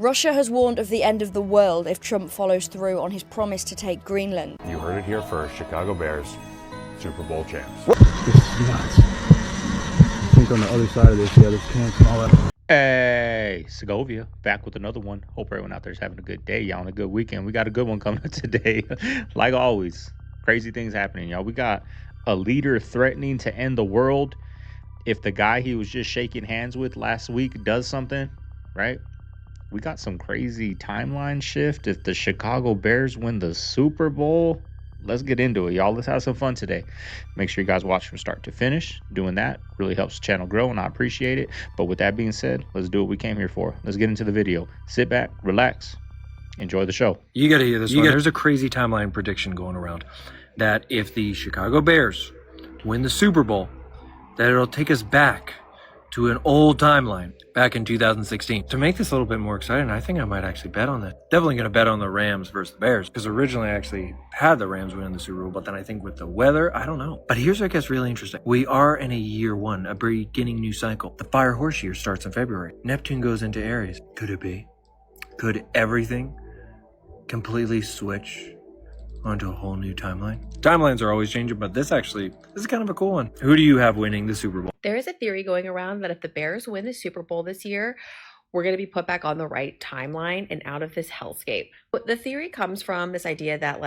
Russia has warned of the end of the world if Trump follows through on his promise to take Greenland. You heard it here first. Chicago Bears, Super Bowl champs. This is nuts. I think on the other side of this, yeah, there's cans and all that. Hey, Segovia, back with another one. Hope everyone out there is having a good day, y'all, and a good weekend. We got a good one coming up today. Like always, crazy things happening, y'all. We got a leader threatening to end the world if the guy he was just shaking hands with last week does something, right? We got some crazy timeline shift if the Chicago Bears win the Super Bowl. Let's get into it, y'all. Let's have some fun today. Make sure you guys watch from start to finish. Doing that really helps the channel grow, and I appreciate it. But with that being said, let's do what we came here for. Let's get into the video. Sit back, relax, enjoy the show. You got to hear this one. There's a crazy timeline prediction going around that if the Chicago Bears win the Super Bowl, that it'll take us back to an old timeline back in 2016. To make this a little bit more exciting, I think I might actually bet on that. Definitely going to bet on the Rams versus the Bears, because originally I actually had the Rams winning the Super Bowl, but then I think with the weather, I don't know. But here's what gets really interesting. We are in a year one, a beginning new cycle. The fire horse year starts in February. Neptune goes into Aries. Could it be? Could everything completely switch onto a whole new timeline? Timelines are always changing, but this is kind of a cool one. Who do you have winning the Super Bowl? There is a theory going around that if the Bears win the Super Bowl this year, we're going to be put back on the right timeline and out of this hellscape. But the theory comes from this idea that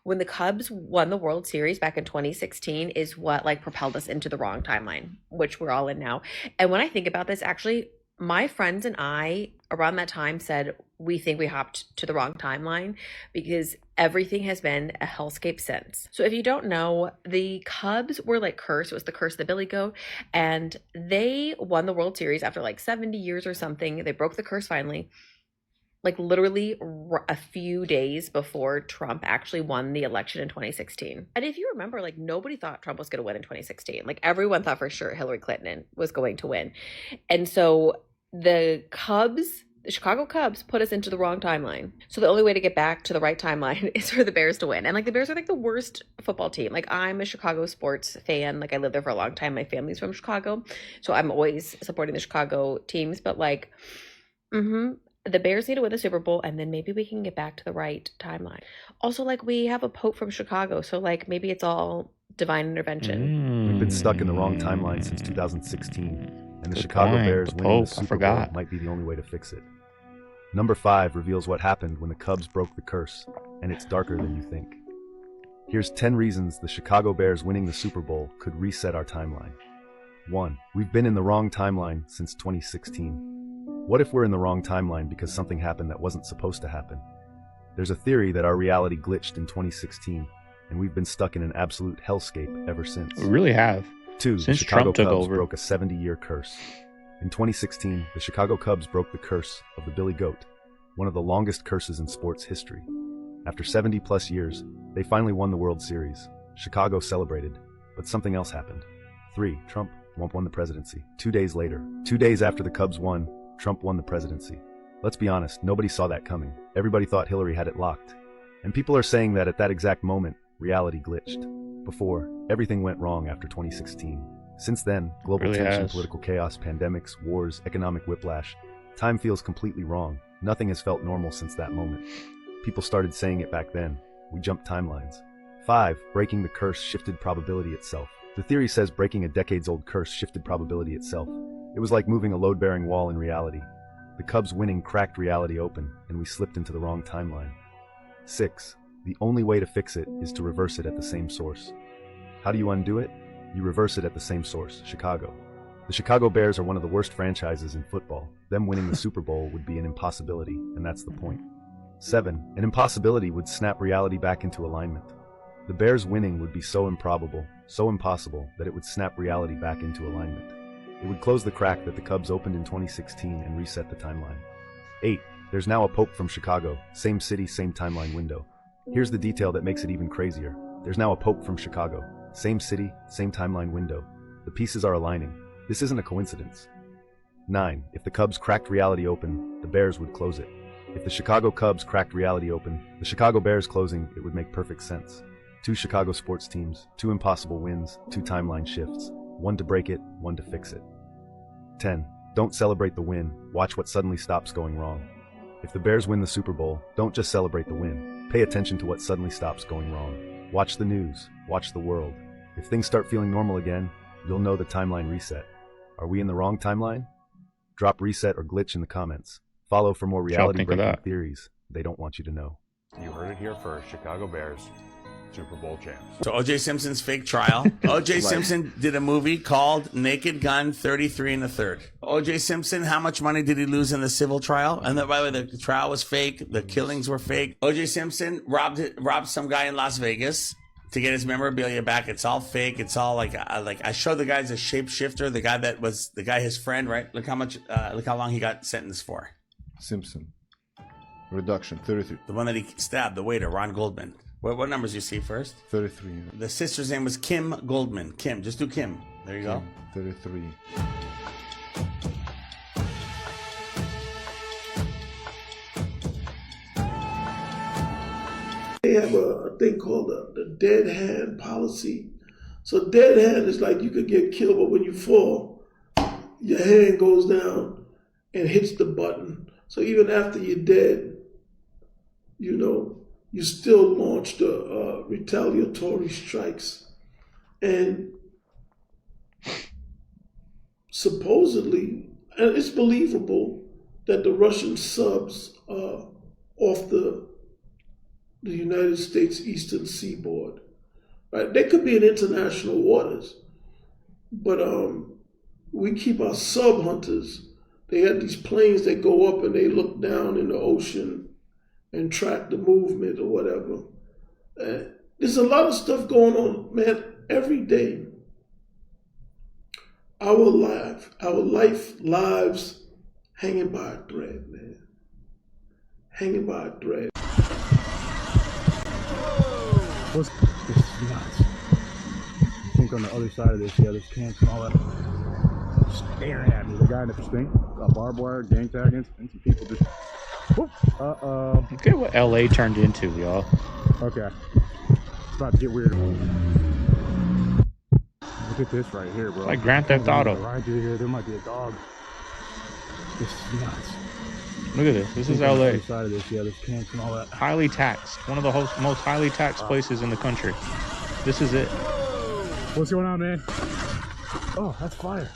when the Cubs won the World Series back in 2016 is what propelled us into the wrong timeline, which we're all in now. And when I think about this, actually, my friends and I around that time said we think we hopped to the wrong timeline because everything has been a hellscape since. So if you don't know, the Cubs were cursed. It was the curse of the Billy Goat, and they won the World Series after 70 years or something. They broke the curse finally, literally a few days before Trump actually won the election in 2016. And if you remember, nobody thought Trump was going to win in 2016. Everyone thought for sure Hillary Clinton was going to win. And so the Chicago Cubs put us into the wrong timeline. So the only way to get back to the right timeline is for the Bears to win. And the Bears are the worst football team. I'm a Chicago sports fan. I lived there for a long time. My family's from Chicago. So I'm always supporting the Chicago teams. But the Bears need to win the Super Bowl, and then maybe we can get back to the right timeline. Also, we have a pope from Chicago. So maybe it's all divine intervention. We've been stuck in the wrong timeline since 2016. And the Chicago Bears winning the Super Bowl might be the only way to fix it. Number 5 reveals what happened when the Cubs broke the curse, and it's darker than you think. Here's 10 reasons the Chicago Bears winning the Super Bowl could reset our timeline. 1. We've been in the wrong timeline since 2016. What if we're in the wrong timeline because something happened that wasn't supposed to happen? There's a theory that our reality glitched in 2016, and we've been stuck in an absolute hellscape ever since. We really have. 2. The Chicago Cubs broke a 70-year curse. In 2016, the Chicago Cubs broke the curse of the Billy Goat, one of the longest curses in sports history. After 70-plus years, they finally won the World Series. Chicago celebrated, but something else happened. 3. Trump won the presidency. 2 days later, 2 days after the Cubs won, Trump won the presidency. Let's be honest, nobody saw that coming. Everybody thought Hillary had it locked. And people are saying that at that exact moment, reality glitched. Before, everything went wrong after 2016. Since then, global tension, political chaos, pandemics, wars, economic whiplash. Time feels completely wrong. Nothing has felt normal since that moment. People started saying it back then. We jumped timelines. 5. Breaking the curse shifted probability itself. The theory says breaking a decades-old curse shifted probability itself. It was like moving a load-bearing wall in reality. The Cubs winning cracked reality open, and we slipped into the wrong timeline. 6. The only way to fix it is to reverse it at the same source. How do you undo it? You reverse it at the same source, Chicago. The Chicago Bears are one of the worst franchises in football. Them winning the Super Bowl would be an impossibility, and that's the point. 7. An impossibility would snap reality back into alignment. The Bears winning would be so improbable, so impossible, that it would snap reality back into alignment. It would close the crack that the Cubs opened in 2016 and reset the timeline. 8. There's now a pope from Chicago, same city, same timeline window. Here's the detail that makes it even crazier. There's now a pope from Chicago, same city, same timeline window. The pieces are aligning. This isn't a coincidence. 9. If the Cubs cracked reality open, the Bears would close it. If the Chicago Cubs cracked reality open, the Chicago Bears closing, it would make perfect sense. 2 Chicago sports teams, 2 impossible wins, 2 timeline shifts. 1 to break it, 1 to fix it. 10. Don't celebrate the win. Watch what suddenly stops going wrong. If the Bears win the Super Bowl, don't just celebrate the win. Pay attention to what suddenly stops going wrong. Watch the news. Watch the world. If things start feeling normal again, you'll know the timeline reset. Are we in the wrong timeline? Drop reset or glitch in the comments. Follow for more reality-breaking theories they don't want you to know. You heard it here first. Chicago Bears, Super Bowl champs. So O.J. Simpson's fake trial. O.J. Simpson did a movie called Naked Gun 33 1/3. O.J. Simpson, how much money did he lose in the civil trial? And by the way, the trial was fake. The killings were fake. O.J. Simpson robbed some guy in Las Vegas to get his memorabilia back. It's all fake. It's all like I showed the guy as a shapeshifter. The guy that was his friend, right? Look how long he got sentenced for. Simpson. Reduction, 33. The one that he stabbed, the waiter, Ron Goldman. What numbers you see first? 33. The sister's name was Kim Goldman. Kim, just do Kim. There you go. 33. They have a thing called the dead hand policy. So dead hand is like you could get killed, but when you fall, your hand goes down and hits the button. So even after you're dead, you still launch the retaliatory strikes. And supposedly, and it's believable that the Russian subs off the United States eastern seaboard, right? They could be in international waters, but we keep our sub hunters. They had these planes that go up and they look down in the ocean and track the movement or whatever. There's a lot of stuff going on, man, every day. Our lives hanging by a thread, man. Hanging by a thread. What's this is nuts? I think on the other side of this, there's camps and all that. Staring at me. The guy in the thing, got barbed wire, gang tagging, and some people just. Whoop. Look at what LA turned into, y'all. Okay. It's about to get weird. Look at this right here, bro. Like Grand Theft Auto. Right through here, there might be a dog. This is nuts. Look at this. This is LA. On the other side of this, there's camps and all that. Highly taxed. One of the most highly taxed places in the country. This is it. What's going on, man? Oh, that's fire.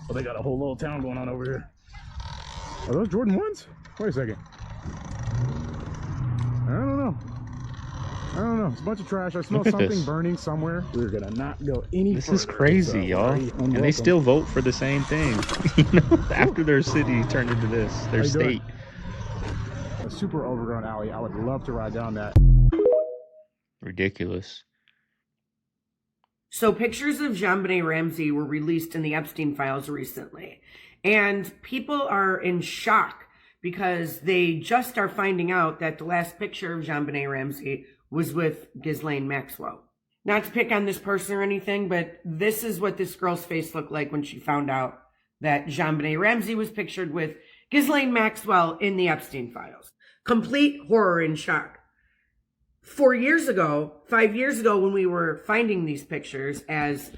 Oh, they got a whole little town going on over here. Are those Jordan 1s? Wait a second. I don't know. It's a bunch of trash. I smell something burning somewhere. We're gonna not go any further. This is crazy, y'all. And they still vote for the same thing. After their city turned into this, their state. A super overgrown alley. I would love to ride down that. Ridiculous. So pictures of JonBenet Ramsey were released in the Epstein files recently. And people are in shock because they just are finding out that the last picture of JonBenet Ramsey was with Ghislaine Maxwell. Not to pick on this person or anything, but this is what this girl's face looked like when she found out that JonBenet Ramsey was pictured with Ghislaine Maxwell in the Epstein files. Complete horror and shock. 5 years ago, when we were finding these pictures as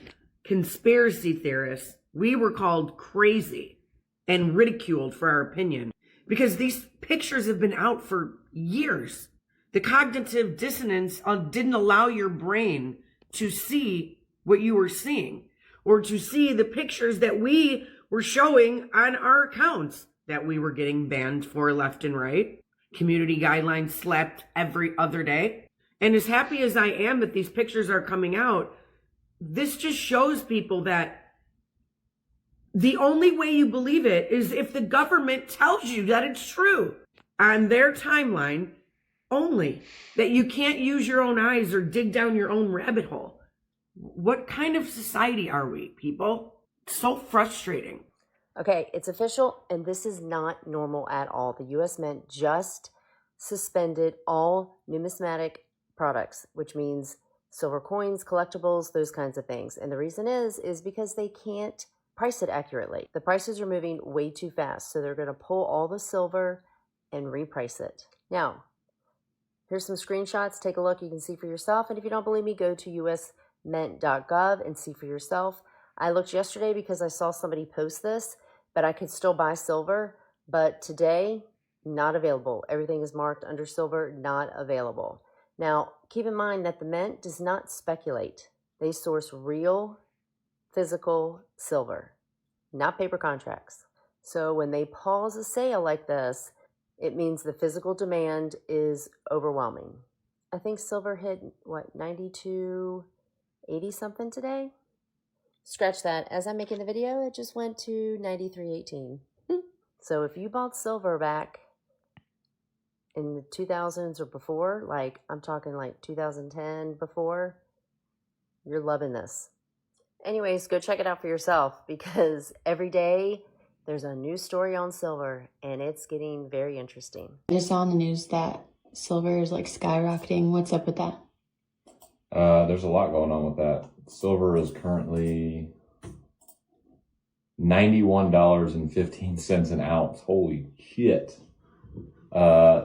conspiracy theorists, we were called crazy and ridiculed for our opinion because these pictures have been out for years. The cognitive dissonance didn't allow your brain to see what you were seeing or to see the pictures that we were showing on our accounts that we were getting banned for left and right. Community guidelines slapped every other day. And as happy as I am that these pictures are coming out, this just shows people that the only way you believe it is if the government tells you that it's true on their timeline only, that you can't use your own eyes or dig down your own rabbit hole. What kind of society are we, people? It's so frustrating. Okay, it's official, and this is not normal at all. The U.S. Mint just suspended all numismatic products, which means silver coins, collectibles, those kinds of things. And the reason is because they can't price it accurately. The prices are moving way too fast, so they're going to pull all the silver and reprice it. Now, here's some screenshots. Take a look. You can see for yourself. And if you don't believe me, go to usmint.gov and see for yourself. I looked yesterday because I saw somebody post this, but I could still buy silver. But today, not available. Everything is marked under silver, not available. Now, keep in mind that the Mint does not speculate. They source real, physical silver, not paper contracts. So when they pause a sale like this, it means the physical demand is overwhelming. I think silver hit, 92.80 something today? Scratch that. As I'm making the video, it just went to 93.18. So if you bought silver back in the 2000s or before, like I'm talking like 2010 before, you're loving this. Anyways, go check it out for yourself because every day there's a new story on silver and it's getting very interesting. I just saw on the news that silver is like skyrocketing. What's up with that? There's a lot going on with that. Silver is currently $91.15 an ounce. Holy shit.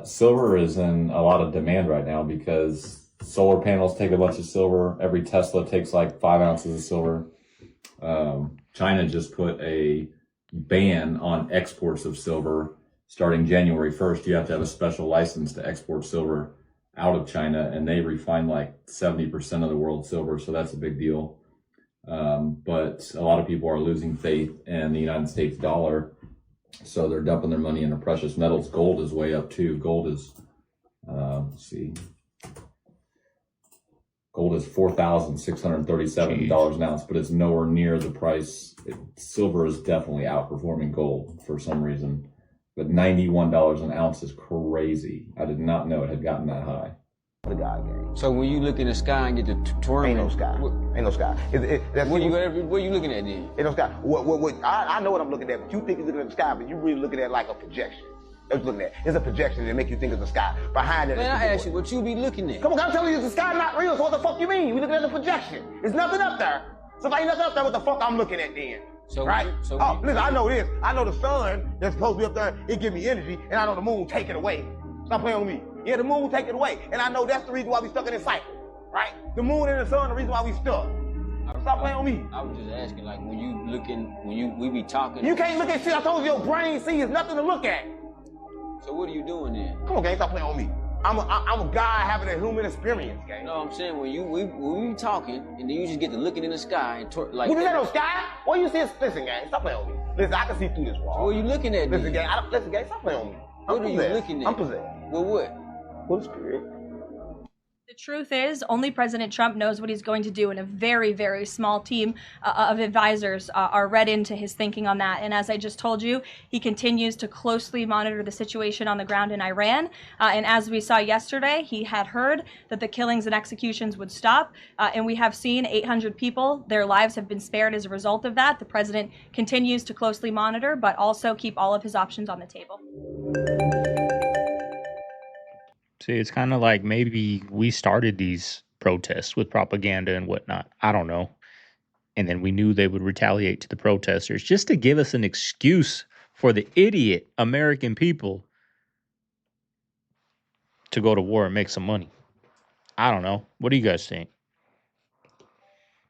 Silver is in a lot of demand right now because solar panels take a bunch of silver. Every Tesla takes like 5 ounces of silver. China just put a ban on exports of silver. Starting January 1st, you have to have a special license to export silver out of China, and they refine like 70% of the world's silver, so that's a big deal. But a lot of people are losing faith in the United States dollar, so they're dumping their money into precious metals. Gold is way up too. Gold is, let's see, gold is $4,637 an ounce, but it's nowhere near the price. Silver is definitely outperforming gold for some reason. But $91 an ounce is crazy. I did not know it had gotten that high. The God game. So when you look in the sky and get the twirling, ain't no sky. Ain't no sky. What are you looking at then? Ain't no sky. I know what I'm looking at, but you think you're looking at the sky, but you really looking at like a projection. That's what you're looking at. It's a projection that make you think it's the sky. Behind it. Man, I asked you what you be looking at. Come on, I'm telling you, the sky not real. So what the fuck you mean? We looking at the projection. There's nothing up there. So if ain't nothing up there, what the fuck I'm looking at then? So right? Listen, I know this. I know the sun that's supposed to be up there, it give me energy, and I know the moon take it away. Stop playing with me. Yeah, the moon take it away. And I know that's the reason why we stuck in this cycle. Right? The moon and the sun, the reason why we stuck. Stop playing with me. I was just asking, like, when you looking, we be talking. You can't look at shit. I told you your brain sees nothing to look at. So what are you doing then? Come on, gang, stop playing with me. I'm a guy having a human experience, gang. No, I'm saying when we talking, and then you just get to looking in the sky and like. What is that no sky? What you see? Listen, gang, stop playing with me. Listen, I can see through this wall. So what are you looking at? Listen, gang, stop playing with me. What are you looking at? I'm possessed. Well, what? What is spirit? The truth is, only President Trump knows what he's going to do, and a very, very small team of advisors are read into his thinking on that. And as I just told you, he continues to closely monitor the situation on the ground in Iran. And as we saw yesterday, he had heard that the killings and executions would stop. And we have seen 800 people, their lives have been spared as a result of that. The president continues to closely monitor, but also keep all of his options on the table. See, it's kind of like maybe we started these protests with propaganda and whatnot. I don't know. And then we knew they would retaliate to the protesters just to give us an excuse for the idiot American people to go to war and make some money. I don't know. What do you guys think?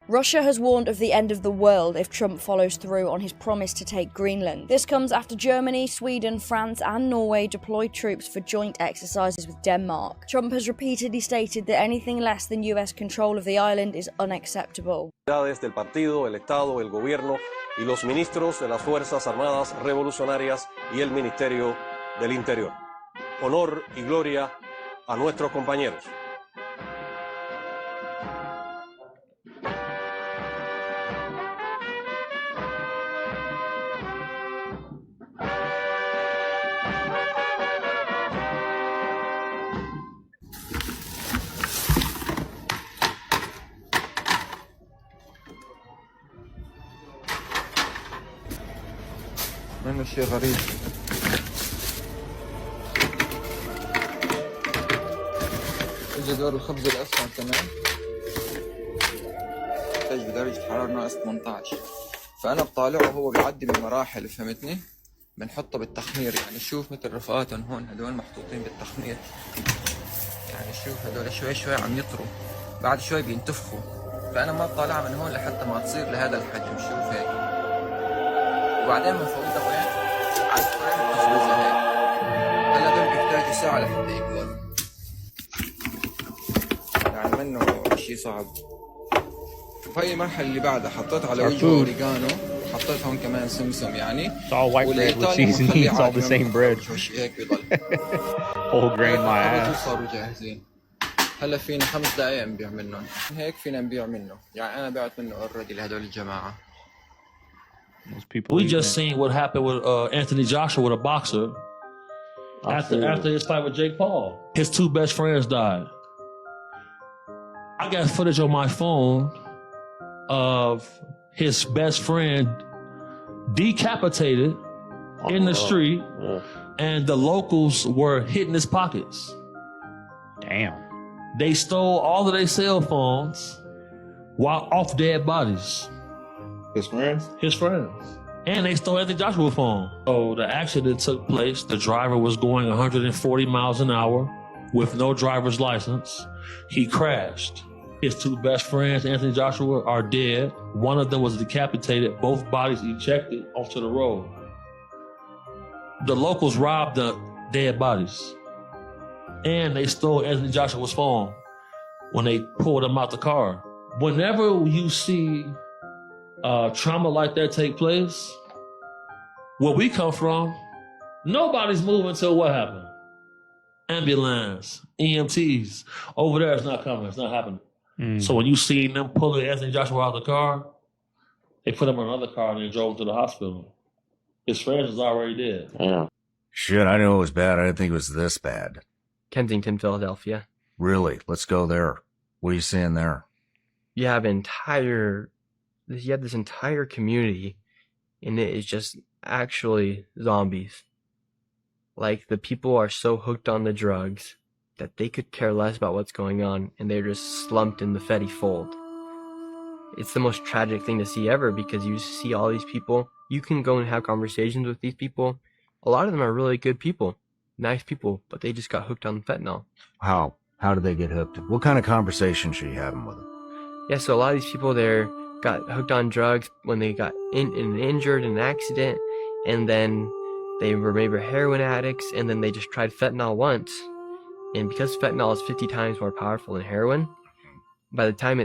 Russia has warned of the end of the world if Trump follows through on his promise to take Greenland. This comes after Germany, Sweden, France and Norway deployed troops for joint exercises with Denmark. Trump has repeatedly stated that anything less than US control of the island is unacceptable. Del partido, el Estado, el gobierno y los ministros de las Fuerzas Armadas Revolucionarias y el Ministerio del Interior. Honor y gloria a nuestros compañeros. منه شيء غريب. اجى دور الخبز الاسمر كمان. يحتاج بدرجة حرارة ناقص 18. فأنا بطالعه وهو بيعدي بمراحل، فهمتني؟ بنحطه بالتخمير، يعني شوف مثل رفقاتهم هون هدول محطوطين بالتخمير. يعني شوف هدول شوي شوي عم يطروا، بعد شوي بينتفخوا. فأنا ما بطالعها من هون لحتى ما تصير لهذا الحجم، شوف هيك. وبعدين بنفوتها وين؟ أفرزها هيك. هلا دول بيحتاجوا ساعة لحتى يكبر، يعني منه شي صعب. وهي المرحلة اللي بعدها حطيت على Our وجهه food. أوريجانو، وحطيت هون كمان سمسم يعني. It's all white bread with والإيطالي seasoning. بنخليه It's all عادي the ما same bread. بنخرجوش هيك بضل. Whole grain my خبطوا ass. صاروا جاهزين. هلا فينا 5 دقايق نبيع منهم، هيك فينا نبيع منه، يعني أنا بعت منه اوريدي لهدول الجماعة. We just seen what happened with Anthony Joshua, with a boxer, after his fight with Jake Paul. His 2 best friends died. I got footage on my phone of his best friend decapitated in the street, and the locals were hitting his pockets. Damn. They stole all of their cell phones while off dead bodies. His friends? His friends. And they stole Anthony Joshua's phone. So the accident took place. The driver was going 140 miles an hour with no driver's license. He crashed. His 2 best friends, Anthony Joshua, are dead. One of them was decapitated. Both bodies ejected onto the road. The locals robbed the dead bodies. And they stole Anthony Joshua's phone when they pulled him out the car. Whenever you see trauma like that take place, where we come from, nobody's moving till what happened? Ambulance, EMTs. Over there, it's not coming. It's not happening. So when you see them pulling Anthony Joshua out of the car, they put him in another car and they drove him to the hospital. His friends was already dead. Yeah. Shit, I knew it was bad. I didn't think it was this bad. Kensington, Philadelphia. Really? Let's go there. What are you seeing there? You have this entire community, and it is just actually zombies. Like, the people are so hooked on the drugs that they could care less about what's going on, and they're just slumped in the Fetty fold. It's the most tragic thing to see ever, because you see all these people. You can go and have conversations with these people. A lot of them are really good people, nice people, but they just got hooked on fentanyl. How? How did they get hooked? What kind of conversations are you having with them? Yeah, so a lot of these people there got hooked on drugs when they got injured in an accident, and then they were maybe heroin addicts, and then they just tried fentanyl once. And because fentanyl is 50 times more powerful than heroin, by the time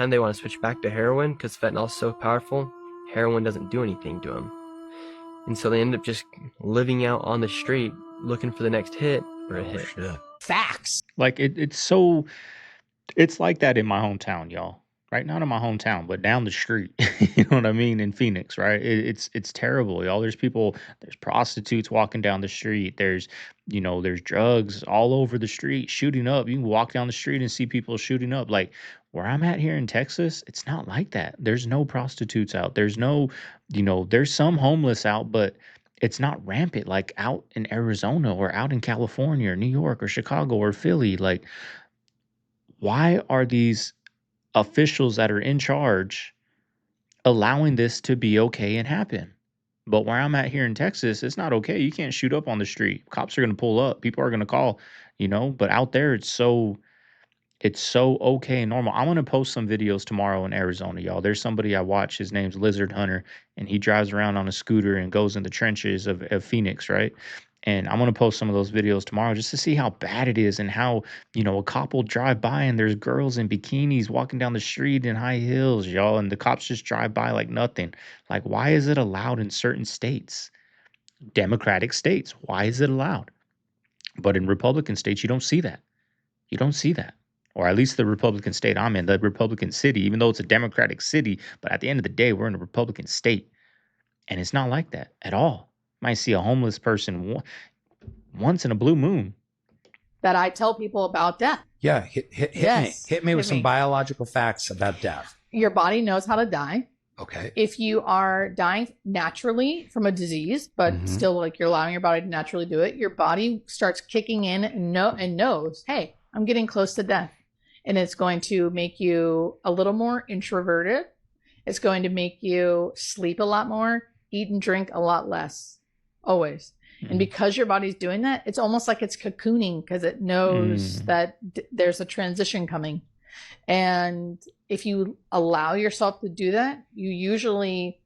they want to switch back to heroin, because fentanyl is so powerful, heroin doesn't do anything to them. And so they end up just living out on the street looking for the next hit or a hit. Shit. Facts. Like it's like that in my hometown, y'all. Right? Not in my hometown, but down the street. You know what I mean? In Phoenix, right? It's terrible, y'all. There's prostitutes walking down the street. There's drugs all over the street shooting up. You can walk down the street and see people shooting up. Like where I'm at here in Texas, it's not like that. There's no prostitutes out. There's no, there's some homeless out, but it's not rampant like out in Arizona or out in California or New York or Chicago or Philly. Like, why are these officials that are in charge allowing this to be okay and happen? But where I'm at here in Texas, it's not okay. You can't shoot up on the street. Cops are going to pull up. People are going to call, but out there it's so okay and normal. I'm going to post some videos tomorrow in Arizona, y'all. There's somebody I watch. His name's Lizard Hunter, and he drives around on a scooter and goes in the trenches of Phoenix, right? And I'm going to post some of those videos tomorrow just to see how bad it is and how, a cop will drive by and there's girls in bikinis walking down the street in high heels, y'all. And the cops just drive by like nothing. Like, why is it allowed in certain states? Democratic states. Why is it allowed? But in Republican states, you don't see that. You don't see that. Or at least the Republican state I'm in, the Republican city, even though it's a Democratic city. But at the end of the day, we're in a Republican state. And it's not like that at all. You might see a homeless person once in a blue moon. That I tell people about death. Yeah, hit me with some biological facts about death. Your body knows how to die. Okay. If you are dying naturally from a disease, but still like you're allowing your body to naturally do it, your body starts kicking in and knows, hey, I'm getting close to death. And it's going to make you a little more introverted. It's going to make you sleep a lot more, eat and drink a lot less, always. And because your body's doing that, it's almost like it's cocooning because it knows that there's a transition coming. And if you allow yourself to do that, you usually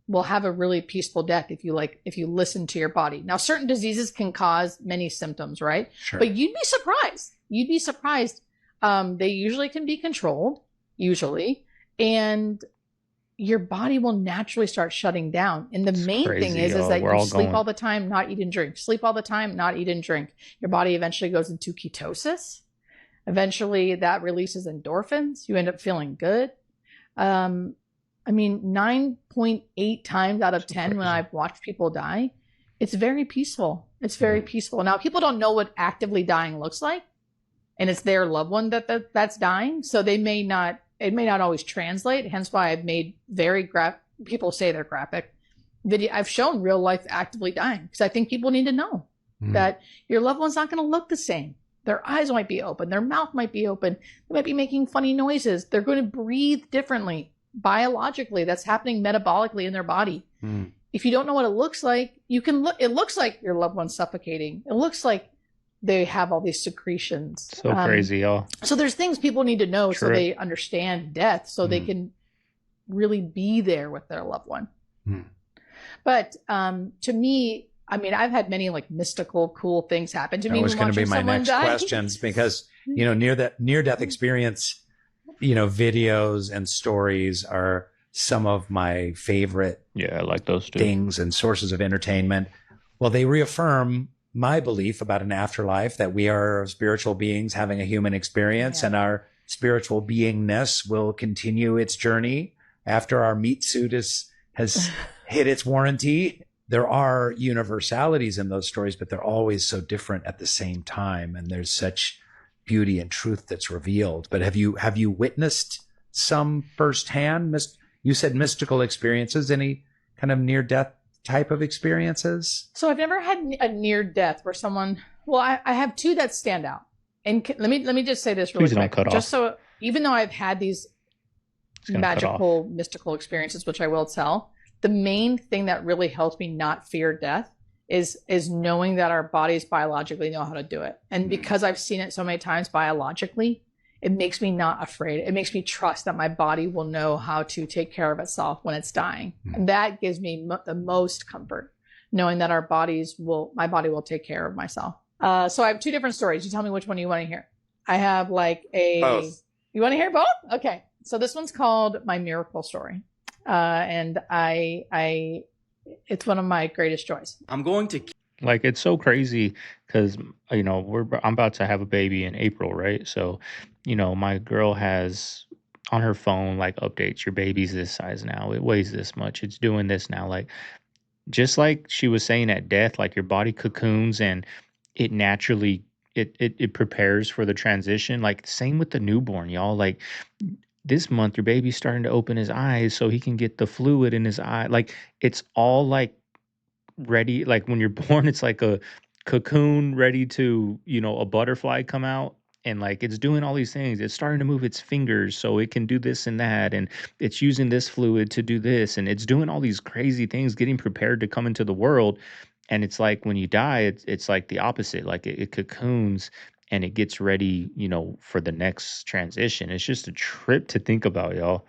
will have a really peaceful death if you listen to your body. Now, certain diseases can cause many symptoms, right? Sure. But you'd be surprised. You'd be surprised. They usually can be controlled, and your body will naturally start shutting down. And the main thing is that you sleep all the time, not eat and drink. Sleep all the time, not eat and drink. Your body eventually goes into ketosis. Eventually, that releases endorphins. You end up feeling good. 9.8 times out of 10 when I've watched people die, it's very peaceful. It's very peaceful. Now, people don't know what actively dying looks like, and it's their loved one that's dying, so it may not always translate. Hence why I've made people say they're graphic video. I've shown real life actively dying because I think people need to know that your loved one's not going to look the same. Their eyes might be open, their mouth might be open, they might be making funny noises, they're going to breathe differently. Biologically, that's happening metabolically in their body. If you don't know what it looks like, it looks like your loved one's suffocating. It looks like they have all these secretions. So crazy, y'all. So there's things people need to know so they understand death, so they can really be there with their loved one. But to me, I've had many mystical, cool things happen to me. That was going to be my next questions because, near-death experience, videos and stories are some of my favorite I like those too. Things and sources of entertainment. Well, they reaffirm my belief about an afterlife, that we are spiritual beings having a human experience, and our spiritual beingness will continue its journey after our meat suit has hit its warranty. There are universalities in those stories, but they're always so different at the same time. And there's such beauty and truth that's revealed. But have you witnessed some firsthand? You said mystical experiences. Any kind of near-death type of experiences? So I've never had a near-death where someone. Well, I have two that stand out. And let me just say this really quick. Just so, even though I've had these magical, mystical experiences, which I will tell, the main thing that really helps me not fear death is knowing that our bodies biologically know how to do it. And because I've seen it so many times biologically, it makes me not afraid. It makes me trust that my body will know how to take care of itself when it's dying. And that gives me the most comfort, knowing that my body will take care of myself. So I have two different stories. You tell me which one you want to hear. I have both. You want to hear both? Okay. So this one's called My Miracle Story. And it's one of my greatest joys. I'm going to it's so crazy because I'm about to have a baby in April, right? So my girl has on her phone updates, your baby's this size now, it weighs this much, it's doing this now, just like she was saying at death, your body cocoons and it naturally it prepares for the transition. Same with the newborn, y'all. This month your baby's starting to open his eyes so he can get the fluid in his eye. It's all ready. When you're born, it's like a cocoon ready to, a butterfly come out. And it's doing all these things. It's starting to move its fingers so it can do this and that. And it's using this fluid to do this. And it's doing all these crazy things, getting prepared to come into the world. And it's when you die, it's the opposite. It cocoons and it gets ready, for the next transition. It's just a trip to think about, y'all.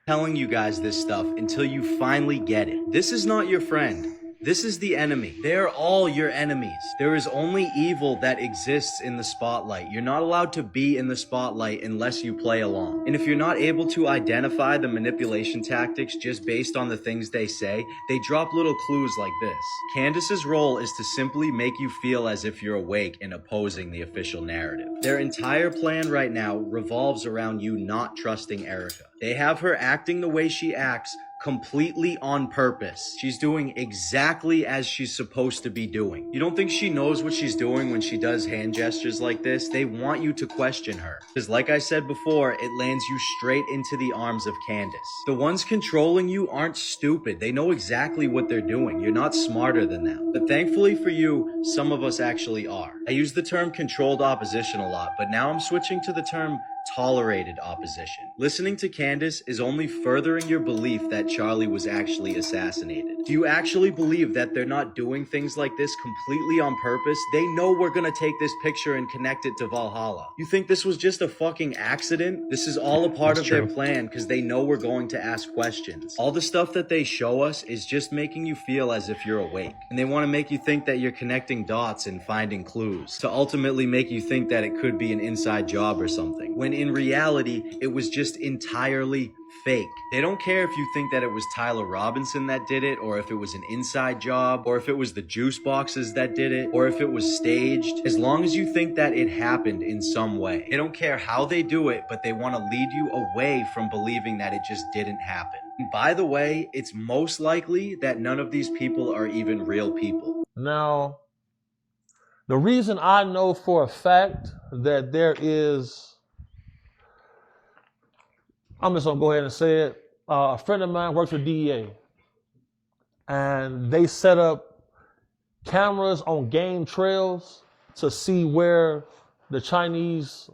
Telling you guys this stuff until you finally get it. This is not your friend. This is the enemy. They're all your enemies. There is only evil that exists in the spotlight. You're not allowed to be in the spotlight unless you play along. And if you're not able to identify the manipulation tactics just based on the things they say, they drop little clues like this. Candace's role is to simply make you feel as if you're awake and opposing the official narrative. Their entire plan right now revolves around you not trusting Erica. They have her acting the way she acts completely on purpose. She's doing exactly as she's supposed to be doing. You don't think she knows what she's doing when she does hand gestures like this? They want you to question her. Because like I said before, it lands you straight into the arms of Candace. The ones controlling you aren't stupid. They know exactly what they're doing. You're not smarter than them. But thankfully for you, some of us actually are. I use the term controlled opposition a lot, but now I'm switching to the term tolerated opposition. Listening to Candace is only furthering your belief that that Charlie was actually assassinated? Do you actually believe that they're not doing things like this completely on purpose? They know we're gonna take this picture and connect it to Valhalla. You think this was just a fucking accident? This is all a part of their plan because they know we're going to ask questions. All the stuff that they show us is just making you feel as if you're awake. And they want to make you think that you're connecting dots and finding clues to ultimately make you think that it could be an inside job or something, when in reality, it was just entirely fake. They don't care if you think that it was Tyler Robinson that did it, or if it was an inside job, or if it was the juice boxes that did it, or if it was staged. As long as you think that it happened in some way. They don't care how they do it, but they want to lead you away from believing that it just didn't happen. And by the way, it's most likely that none of these people are even real people. Now, the reason I know for a fact that there is, I'm just going to go ahead and say it, a friend of mine works for DEA, and they set up cameras on game trails to see where the Chinese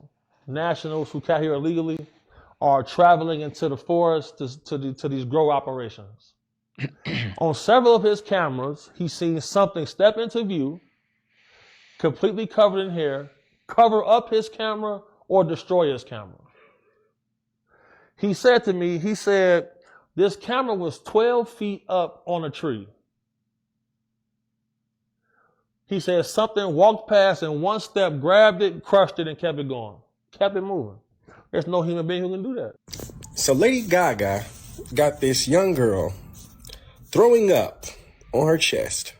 nationals who got here illegally are traveling into the forest to these grow operations. On several of his cameras, he's seen something step into view, completely covered in hair, cover up his camera or destroy his camera. He said to me, this camera was 12 feet up on a tree. He said something walked past and one step grabbed it, crushed it, and kept it going. Kept it moving. There's no human being who can do that. So Lady Gaga got this young girl throwing up on her chest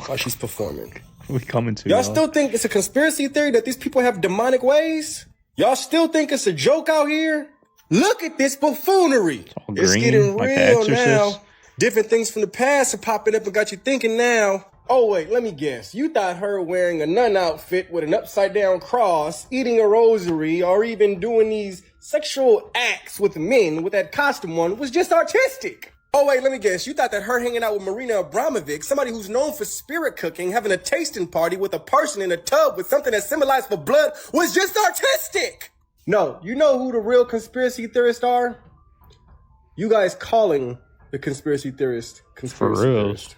while she's performing. We coming to y'all still think it's a conspiracy theory that these people have demonic ways? Y'all still think it's a joke out here? Look at this buffoonery. It's getting like real now. Different things from the past are popping up and got you thinking now. Oh wait, let me guess. You thought her wearing a nun outfit with an upside down cross, eating a rosary, or even doing these sexual acts with men with that costume on was just artistic. Oh wait, let me guess. You thought that her hanging out with Marina Abramovic, somebody who's known for spirit cooking, having a tasting party with a person in a tub with something that symbolized for blood was just artistic. No, you know who the real conspiracy theorists are? You guys calling the conspiracy theorist conspiracy theorist.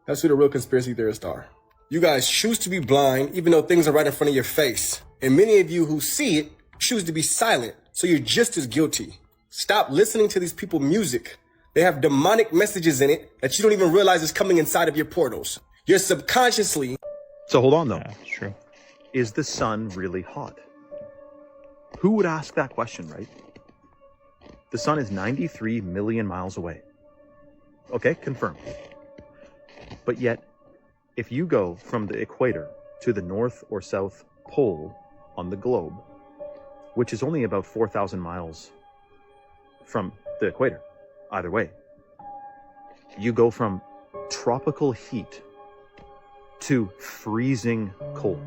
That's who the real conspiracy theorists are. You guys choose to be blind even though things are right in front of your face. And many of you who see it choose to be silent, so you're just as guilty. Stop listening to these people's music. They have demonic messages in it that you don't even realize is coming inside of your portals. You're subconsciously... So hold on though. Yeah, that's true. Is the sun really hot? Who would ask that question, right? The sun is 93 million miles away. Okay, confirmed. But yet, if you go from the equator to the north or south pole on the globe, which is only about 4,000 miles from the equator, either way, you go from tropical heat to freezing cold.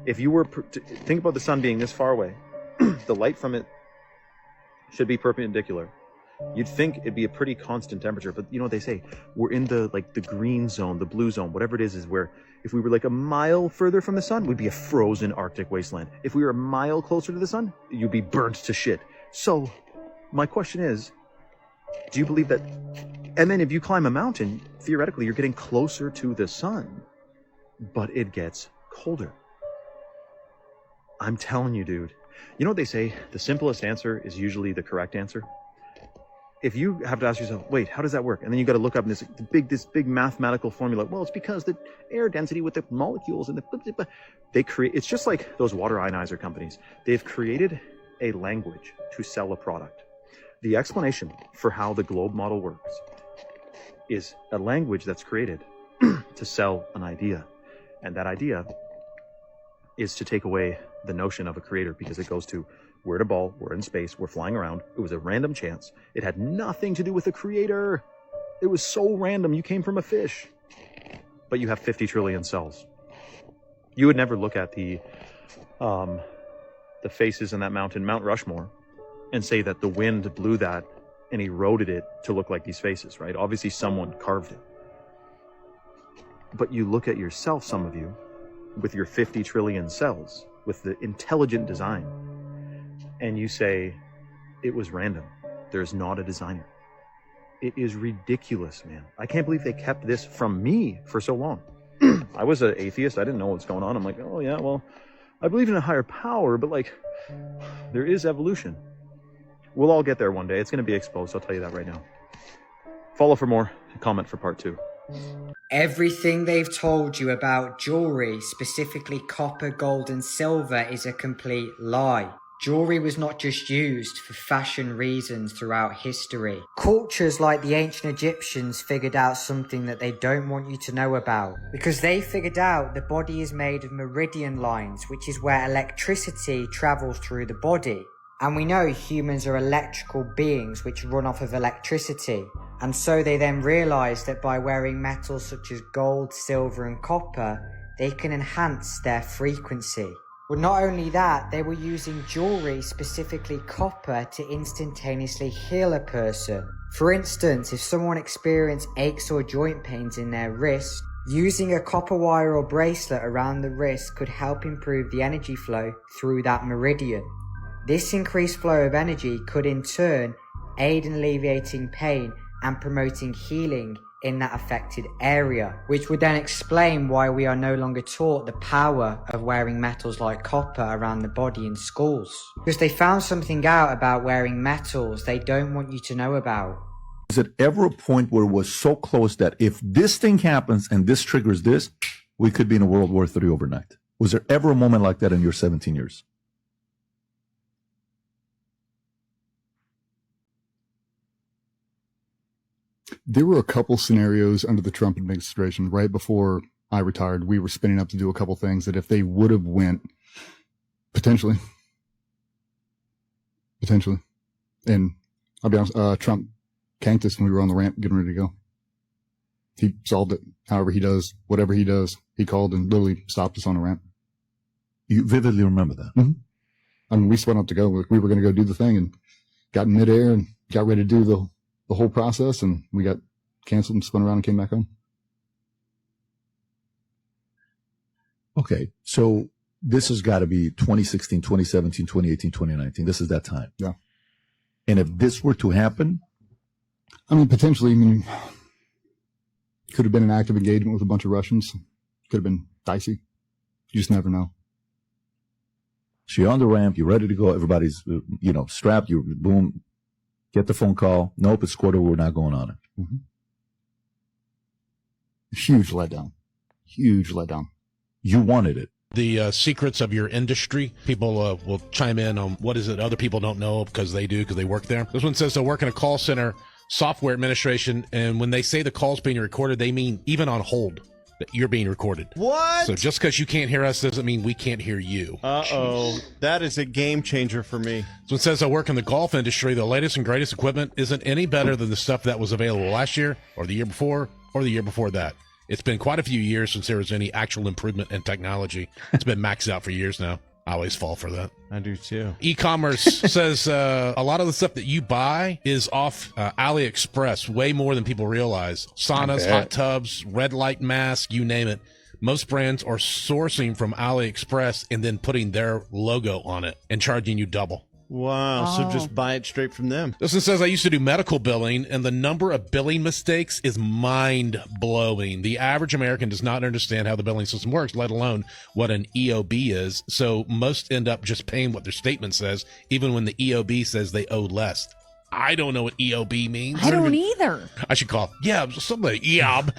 If you were to think about the sun being this far away, the light from it should be perpendicular. You'd think it'd be a pretty constant temperature, but you know what they say? We're in the green zone, the blue zone, whatever it is where if we were like a mile further from the sun, we'd be a frozen Arctic wasteland. If we were a mile closer to the sun, you'd be burnt to shit. So my question is, do you believe that? And then if you climb a mountain, theoretically, you're getting closer to the sun, but it gets colder. I'm telling you, dude. You know what they say? The simplest answer is usually the correct answer. If you have to ask yourself, wait, how does that work? And then you got to look up this big mathematical formula. Well, it's because the air density with the molecules and they create, it's just like those water ionizer companies. They've created a language to sell a product. The explanation for how the globe model works is a language that's created to sell an idea. And that idea is to take away the notion of a creator, because it goes to, we're at a ball, we're in space, we're flying around. It was a random chance. It had nothing to do with a creator. It was so random. You came from a fish, but you have 50 trillion cells. You would never look at the faces in that mountain, Mount Rushmore, and say that the wind blew that and eroded it to look like these faces, right? Obviously someone carved it. But you look at yourself, some of you, with your 50 trillion cells, with the intelligent design, and you say, it was random. There's not a designer. It is ridiculous, man. I can't believe they kept this from me for so long. I was an atheist. I didn't know what's going on. I'm like, oh yeah, well, I believe in a higher power, but like, there is evolution. We'll all get there one day. It's going to be exposed. I'll tell you that right now. Follow for more. Comment for part 2. Everything they've told you about jewelry, specifically copper, gold and silver, is a complete lie. Jewelry was not just used for fashion reasons throughout history. Cultures like the ancient Egyptians figured out something that they don't want you to know about. Because they figured out the body is made of meridian lines, which is where electricity travels through the body. And we know humans are electrical beings which run off of electricity. And so they then realized that by wearing metals such as gold, silver and copper, they can enhance their frequency. But not only that, they were using jewelry, specifically copper, to instantaneously heal a person. For instance, if someone experienced aches or joint pains in their wrist, using a copper wire or bracelet around the wrist could help improve the energy flow through that meridian. This increased flow of energy could in turn aid in alleviating pain and promoting healing in that affected area, which would then explain why we are no longer taught the power of wearing metals like copper around the body in schools. Because they found something out about wearing metals they don't want you to know about. Is it ever a point where it was so close that if this thing happens and this triggers this, we could be in a World War III overnight? Was there ever a moment like that in your 17 years? There were a couple scenarios under the Trump administration right before I retired. We were spinning up to do a couple things that if they would have went, potentially. And I'll be honest, Trump canked us when we were on the ramp getting ready to go. He solved it. However he does, whatever he does, he called and literally stopped us on the ramp. You vividly remember that? Mm-hmm. I mean, we spun up to go. We were going to go do the thing and got in midair and got ready to do the whole process, and we got canceled and spun around and came back home. Okay, so this has got to be 2016, 2017, 2018, 2019. This is that time. Yeah. And if this were to happen? I mean, potentially, could have been an active engagement with a bunch of Russians. Could have been dicey. You just never know. So you're on the ramp, you're ready to go, everybody's, strapped, you boom, get the phone call. Nope, it's quarter, we're not going on it. Mm-hmm. Huge letdown. You wanted it. The secrets of your industry. People will chime in on what is it other people don't know because they do, because they work there. This one says they work in a call center, software administration, and when they say the call's being recorded, they mean even on hold that you're being recorded. What? So just because you can't hear us doesn't mean we can't hear you. Uh-oh. That is a game changer for me. So it says I work in the golf industry. The latest and greatest equipment isn't any better than the stuff that was available last year or the year before or the year before that. It's been quite a few years since there was any actual improvement in technology. It's been maxed out for years now. I always fall for that. I do too. E-commerce says a lot of the stuff that you buy is off AliExpress, way more than people realize. Saunas, hot tubs, red light masks, you name it. Most brands are sourcing from AliExpress and then putting their logo on it and charging you double. Wow. So just buy it straight from them. This one says I used to do medical billing, and the number of billing mistakes is mind-blowing. The average American does not understand how the billing system works, let alone what an EOB is. So most end up just paying what their statement says, even when the EOB says they owe less. I don't know what EOB means. I don't either. I should call somebody EOB.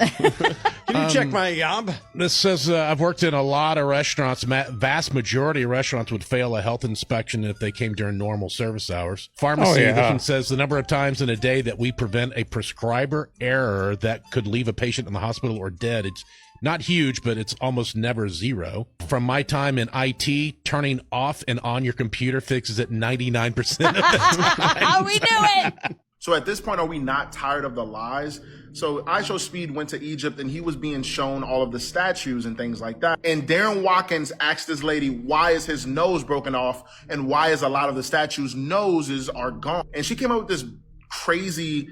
Can you check my EOB? This says I've worked in a lot of restaurants. Vast majority of restaurants would fail a health inspection if they came during normal service hours. Pharmacy, this one says the number of times in a day that we prevent a prescriber error that could leave a patient in the hospital or dead. It's not huge, but it's almost never zero. From my time in IT, turning off and on your computer fixes it 99% of the time. We do it! So at this point, are we not tired of the lies? So ISO Speed went to Egypt and he was being shown all of the statues and things like that. And Darren Watkins asked this lady, why is his nose broken off? And why is a lot of the statues' noses are gone? And she came up with this crazy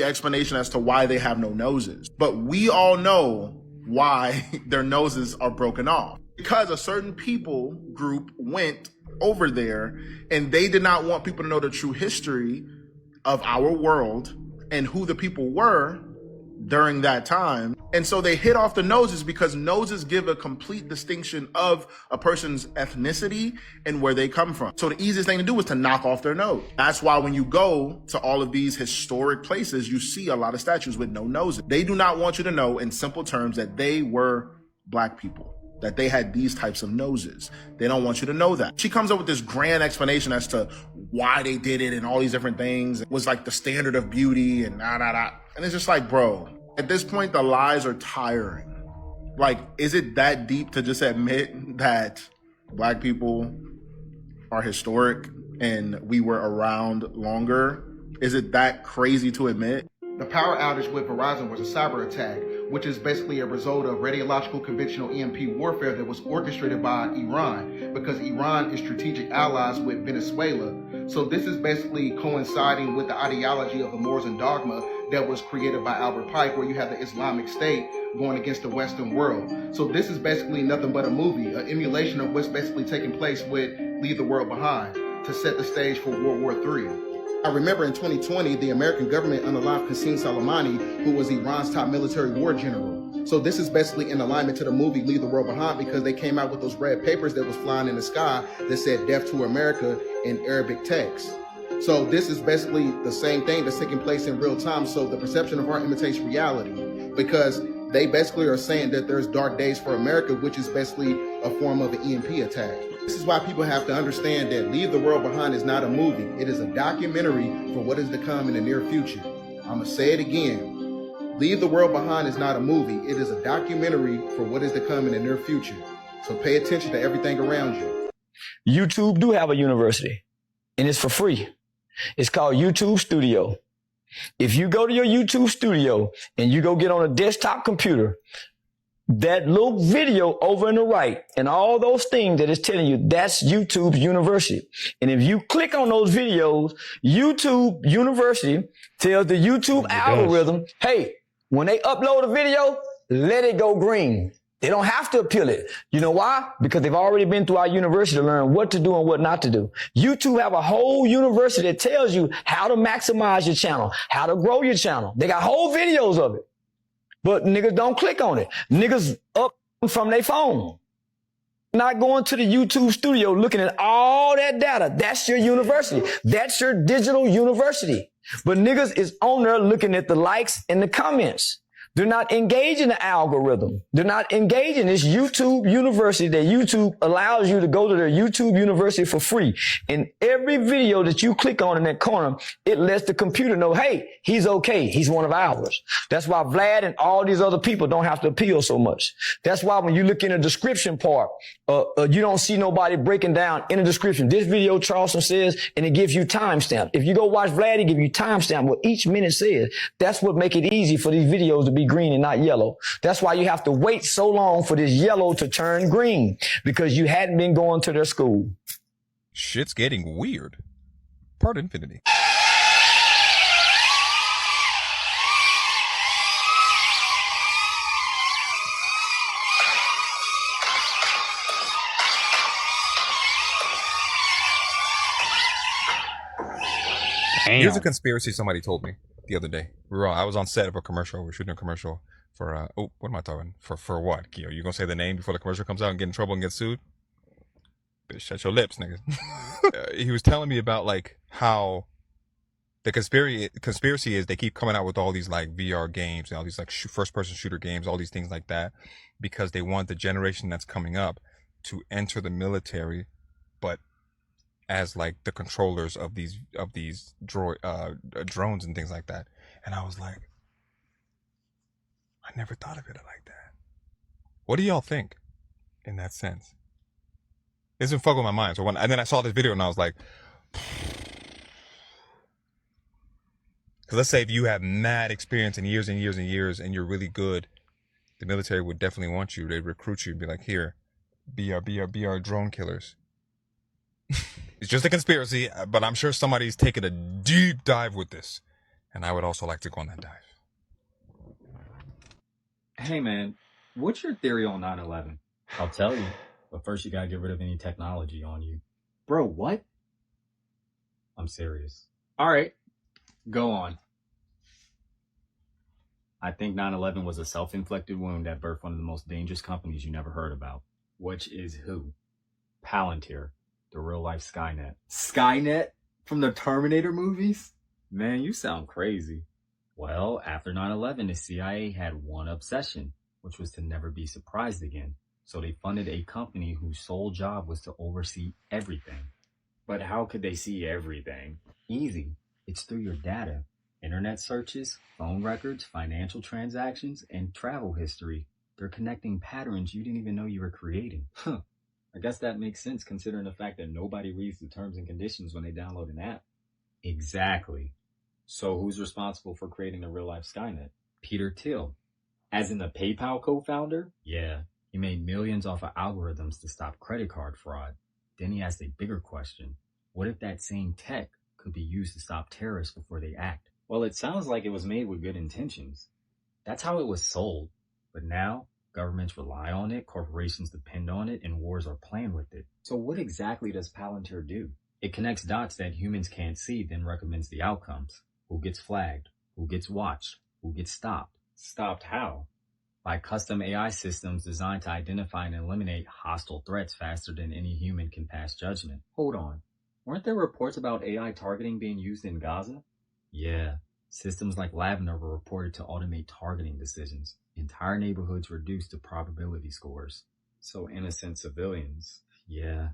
explanation as to why they have no noses. But we all know why their noses are broken off. Because a certain people group went over there and they did not want people to know the true history of our world and who the people were during that time. And so they hit off the noses because noses give a complete distinction of a person's ethnicity and where they come from. So the easiest thing to do is to knock off their nose. That's why when you go to all of these historic places, you see a lot of statues with no noses. They do not want you to know in simple terms that they were black people, that they had these types of noses. They don't want you to know that. She comes up with this grand explanation as to why they did it and all these different things. It was like the standard of beauty and And it's just like, bro, at this point, the lies are tiring. Like, is it that deep to just admit that black people are historic and we were around longer? Is it that crazy to admit? The power outage with Verizon was a cyber attack, which is basically a result of radiological conventional EMP warfare that was orchestrated by Iran, because Iran is strategic allies with Venezuela. So this is basically coinciding with the ideology of the Moors and dogma that was created by Albert Pike, where you have the Islamic State going against the Western world. So this is basically nothing but a movie, an emulation of what's basically taking place with Leave the World Behind to set the stage for World War III. I remember in 2020, the American government unalived Qasem Soleimani, who was Iran's top military war general. So this is basically in alignment to the movie Leave the World Behind, because they came out with those red papers that was flying in the sky that said "Death to America" in Arabic text. So this is basically the same thing that's taking place in real time. So the perception of art imitates reality, because they basically are saying that there's dark days for America, which is basically a form of an EMP attack. This is why people have to understand that Leave the World Behind is not a movie. It is a documentary for what is to come in the near future. I'm gonna say it again. Leave the World Behind is not a movie. It is a documentary for what is to come in the near future. So pay attention to everything around you. YouTube do have a university, and it's for free. It's called YouTube Studio. If you go to your YouTube Studio and you go get on a desktop computer, that little video over on the right and all those things that it's telling you, that's YouTube University. And if you click on those videos, YouTube University tells the YouTube algorithm, hey, when they upload a video, let it go green. They don't have to appeal it. You know why? Because they've already been through our university to learn what to do and what not to do. YouTube have a whole university that tells you how to maximize your channel, how to grow your channel. They got whole videos of it. But niggas don't click on it. Niggas up from their phone. Not going to the YouTube Studio looking at all that data. That's your university. That's your digital university. But niggas is on there looking at the likes and the comments. They're not engaging the algorithm. They're not engaging this YouTube University that YouTube allows you to go to their YouTube University for free. And every video that you click on in that corner, it lets the computer know, hey, he's okay. He's one of ours. That's why Vlad and all these other people don't have to appeal so much. That's why when you look in the description part, you don't see nobody breaking down in the description. This video, Charleston says, and it gives you timestamp. If you go watch Vlad, he give you timestamp what each minute says. That's what make it easy for these videos to be green and not yellow. That's why you have to wait so long for this yellow to turn green, because you hadn't been going to their school. Shit's getting weird. Part infinity. Here's a conspiracy somebody told me the other day. I was on set of a commercial. We're shooting a commercial for what am I talking for? What? Keo, you gonna say the name before the commercial comes out and get in trouble and get sued? Bitch, shut your lips, nigga. He was telling me about like how the conspiracy is they keep coming out with all these like VR games and all these like first person shooter games, all these things like that, because they want the generation that's coming up to enter the military, but as like the controllers of these drones and things like that. And I was like, I never thought of it like that. What do y'all think in that sense? It's been fucking with my mind. So and then I saw this video and I was like, because let's say if you have mad experience in years and years and years and you're really good, the military would definitely want you. They'd recruit you and be like, here, be our drone killers. It's just a conspiracy, but I'm sure somebody's taking a deep dive with this. And I would also like to go on that dive. Hey man, what's your theory on 9/11? I'll tell you, but first you gotta get rid of any technology on you. Bro, what? I'm serious. Alright, go on. I think 9/11 was a self-inflicted wound that birthed one of the most dangerous companies you never heard about. Which is who? Palantir, the real-life Skynet. Skynet? From the Terminator movies? Man, you sound crazy. Well, after 9/11, the CIA had one obsession, which was to never be surprised again. So they funded a company whose sole job was to oversee everything. But how could they see everything? Easy. It's through your data. Internet searches, phone records, financial transactions, and travel history. They're connecting patterns you didn't even know you were creating. Huh. I guess that makes sense considering the fact that nobody reads the terms and conditions when they download an app. Exactly. So who's responsible for creating the real-life Skynet? Peter Thiel. As in the PayPal co-founder? Yeah. He made millions off of algorithms to stop credit card fraud. Then he asked a bigger question. What if that same tech could be used to stop terrorists before they act? Well, it sounds like it was made with good intentions. That's how it was sold. But now, governments rely on it, corporations depend on it, and wars are planned with it. So what exactly does Palantir do? It connects dots that humans can't see, then recommends the outcomes. Who gets flagged? Who gets watched? Who gets stopped? Stopped how? By custom AI systems designed to identify and eliminate hostile threats faster than any human can pass judgment. Hold on. Weren't there reports about AI targeting being used in Gaza? Yeah. Systems like Lavender were reported to automate targeting decisions. Entire neighborhoods reduced to probability scores. So innocent civilians. Yeah.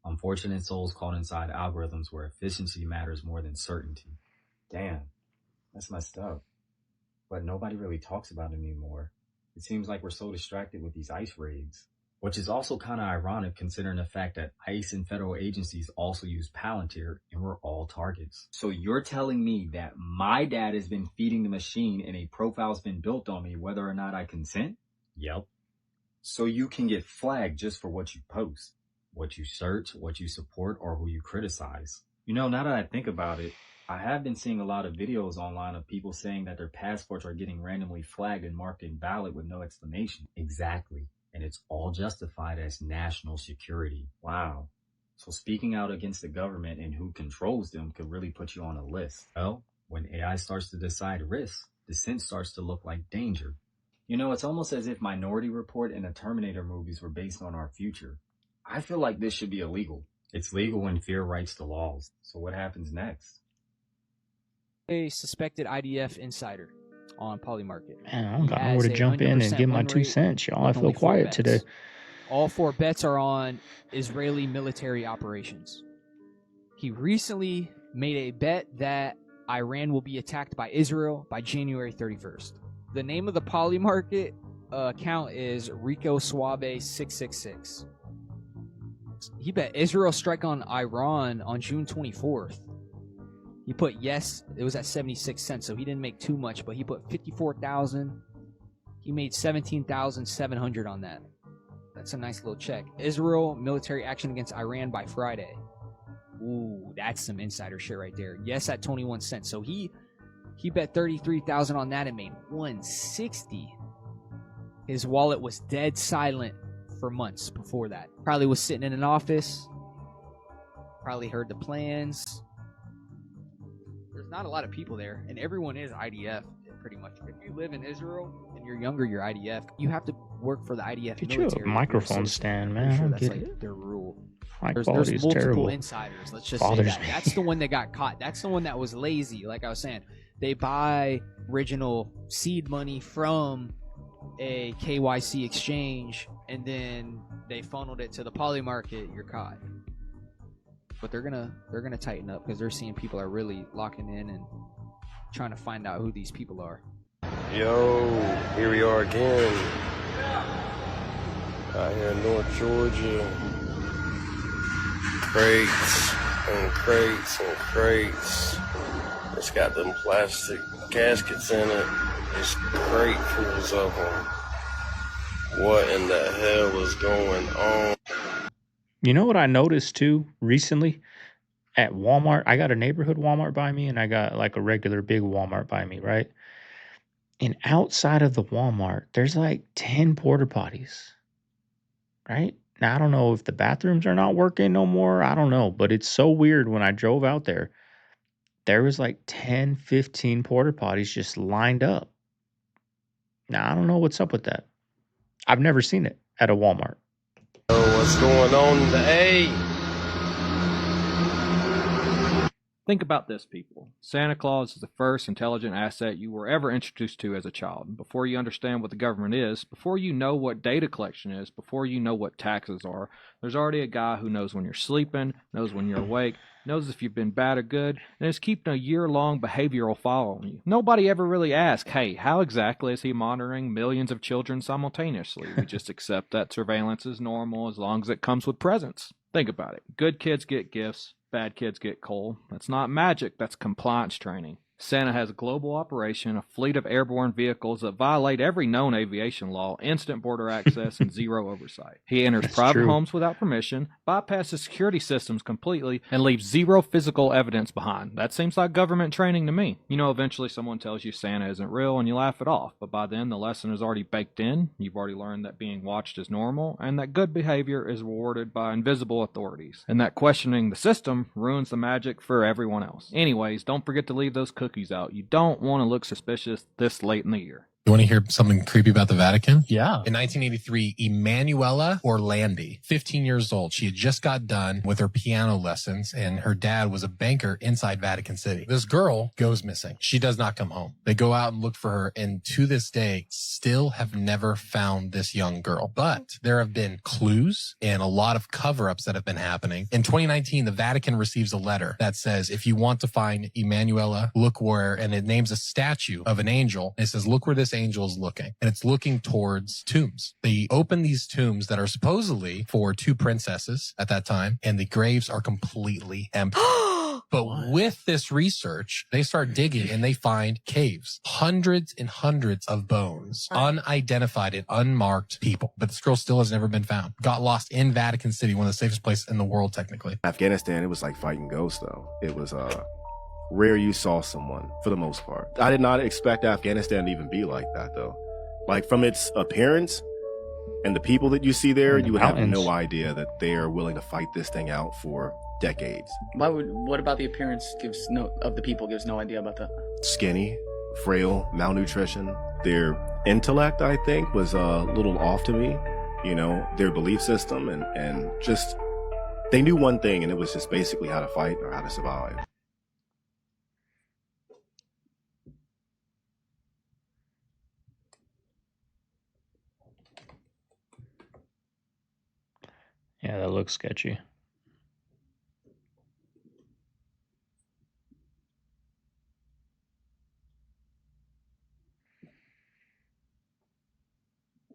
Unfortunate souls caught inside algorithms where efficiency matters more than certainty. Damn. That's messed up. But nobody really talks about it anymore. It seems like we're so distracted with these ICE raids. Which is also kind of ironic considering the fact that ICE and federal agencies also use Palantir and we're all targets. So you're telling me that my dad has been feeding the machine and a profile's been built on me whether or not I consent? Yep. So you can get flagged just for what you post, what you search, what you support, or who you criticize. You know, now that I think about it, I have been seeing a lot of videos online of people saying that their passports are getting randomly flagged and marked invalid with no explanation. Exactly. And it's all justified as national security. Wow. So speaking out against the government and who controls them could really put you on a list. Well, when AI starts to decide risk, dissent starts to look like danger. You know, it's almost as if Minority Report and the Terminator movies were based on our future. I feel like this should be illegal. It's legal when fear writes the laws. So what happens next? A suspected IDF insider on Polymarket. Man, I don't got nowhere to jump in and give my 2 cents, y'all. I feel quiet today. All 4 bets are on Israeli military operations. He recently made a bet that Iran will be attacked by Israel by January 31st. The name of the Polymarket account is Rico Suave 666. He bet Israel strike on Iran on June 24th. He put yes, it was at 76 cents, so he didn't make too much, but he put 54,000. He made 17,700 on that. That's a nice little check. Israel military action against Iran by Friday. Ooh, that's some insider shit right there. Yes at 21 cents. So he bet 33,000 on that and made 160. His wallet was dead silent for months before that. Probably was sitting in an office. Probably heard the plans. There's not a lot of people there, and everyone is IDF, pretty much. If you live in Israel and you're younger, you're IDF. You have to work for the IDF Get military. you a microphone stand, man. Sure I that's get like it. their rule. High There's quality is multiple terrible. insiders. Let's just Bothers say that. me. That's the one that got caught. That's the one that was lazy. Like I was saying, they buy original seed money from a KYC exchange, and then they funneled it to the Polymarket. You're caught. But they're gonna tighten up because they're seeing people are really locking in and trying to find out who these people are. Yo, here we are again. Out here in North Georgia. Crates and crates and crates. It's got them plastic caskets in it. It's cratefuls of them. What in the hell is going on? You know what I noticed too recently? At Walmart, I got a neighborhood Walmart by me and I got like a regular big Walmart by me, right? And outside of the Walmart, there's like 10 porta potties, right? Now, I don't know if the bathrooms are not working no more. I don't know, but it's so weird when I drove out there was like 10, 15 porta potties just lined up. Now, I don't know what's up with that. I've never seen it at a Walmart. Oh, what's going on in the A? Think about this, people. Santa Claus is the first intelligent asset you were ever introduced to as a child. Before you understand what the government is, before you know what data collection is, before you know what taxes are, there's already a guy who knows when you're sleeping, knows when you're awake, knows if you've been bad or good, and is keeping a year-long behavioral file on you. Nobody ever really asked, hey, how exactly is he monitoring millions of children simultaneously? We just accept that surveillance is normal as long as it comes with presents. Think about it. Good kids get gifts. Bad kids get coal. That's not magic, that's compliance training. Santa has a global operation, a fleet of airborne vehicles that violate every known aviation law, instant border access, and zero oversight. He enters private homes without permission, bypasses security systems completely, and leaves zero physical evidence behind. That seems like government training to me. You know, eventually someone tells you Santa isn't real and you laugh it off, but by then the lesson is already baked in. You've already learned that being watched is normal, and that good behavior is rewarded by invisible authorities, and that questioning the system ruins the magic for everyone else. Anyways, don't forget to leave those cookies out. You don't want to look suspicious this late in the year. You want to hear something creepy about the Vatican? Yeah. In 1983, Emanuela Orlandi, 15 years old, she had just got done with her piano lessons, and her dad was a banker inside Vatican City. This girl goes missing. She does not come home. They go out and look for her, and to this day, still have never found this young girl. But there have been clues and a lot of cover-ups that have been happening. In 2019, the Vatican receives a letter that says, if you want to find Emanuela, look where, and it names a statue of an angel. And it says, look where this angel is looking, and it's looking towards tombs. They open these tombs that are supposedly for two princesses at that time, and the graves are completely empty. But with this research, they start digging and they find caves, hundreds and hundreds of bones, unidentified and unmarked people. But this girl still has never been found. Got lost in Vatican City, one of the safest places in the world, technically. Afghanistan, it was like fighting ghosts, though. It was rare you saw someone, for the most part. I did not expect Afghanistan to even be like that, though. Like, from its appearance and the people that you see there, you would have no idea that they are willing to fight this thing out for decades. What about the appearance of the people gives no idea about that? Skinny, frail, malnutrition. Their intellect, I think, was a little off to me. You know, their belief system and just, they knew one thing, and it was just basically how to fight or how to survive. Yeah, that looks sketchy.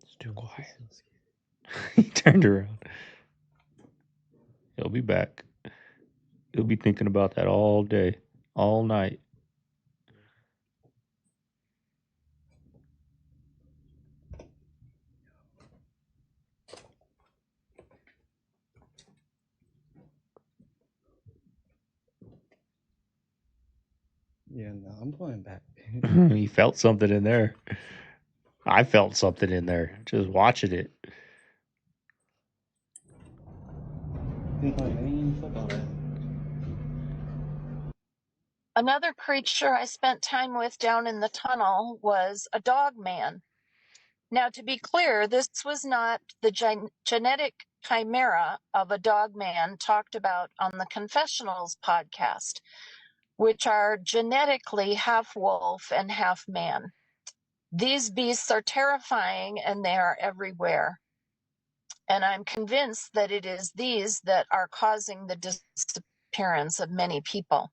It's too quiet. He turned around. He'll be back. He'll be thinking about that all day, all night. Yeah, no, I'm going back. He felt something in there. I felt something in there just watching it. Another creature I spent time with down in the tunnel was a dog man. Now, to be clear, this was not the genetic chimera of a dog man talked about on the Confessionals podcast, which are genetically half wolf and half man. These beasts are terrifying and they are everywhere. And I'm convinced that it is these that are causing the disappearance of many people.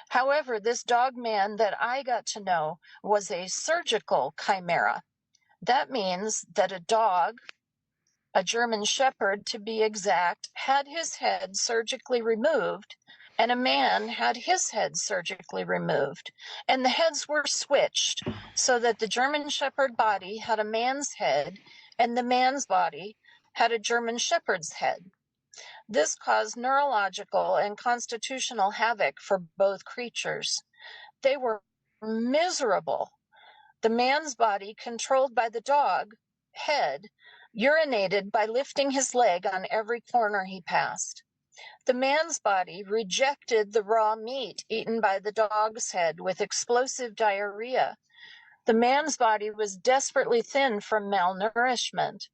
However, this dog man that I got to know was a surgical chimera. That means that a dog, a German Shepherd to be exact, had his head surgically removed, and a man had his head surgically removed. And the heads were switched so that the German Shepherd body had a man's head and the man's body had a German Shepherd's head. This caused neurological and constitutional havoc for both creatures. They were miserable. The man's body, controlled by the dog head, urinated by lifting his leg on every corner he passed. The man's body rejected the raw meat eaten by the dog's head with explosive diarrhea, The man's body was desperately thin from malnourishment.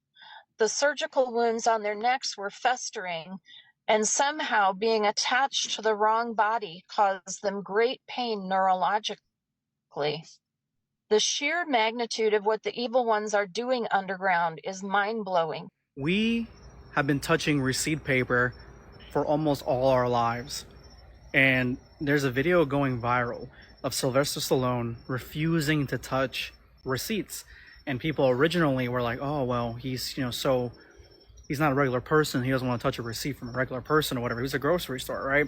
The surgical wounds on their necks were festering, and somehow being attached to the wrong body caused them great pain neurologically. The sheer magnitude of what the evil ones are doing underground is mind-blowing. We have been touching receipt paper for almost all our lives. And there's a video going viral of Sylvester Stallone refusing to touch receipts. And people originally were like, oh, well, he's, so he's not a regular person. He doesn't want to touch a receipt from a regular person or whatever. He's a grocery store, right?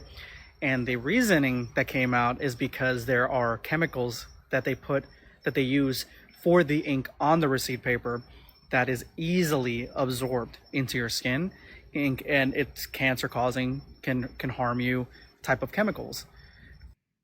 And the reasoning that came out is because there are chemicals that they use for the ink on the receipt paper that is easily absorbed into your skin, ink, and it's cancer causing, can harm you type of chemicals.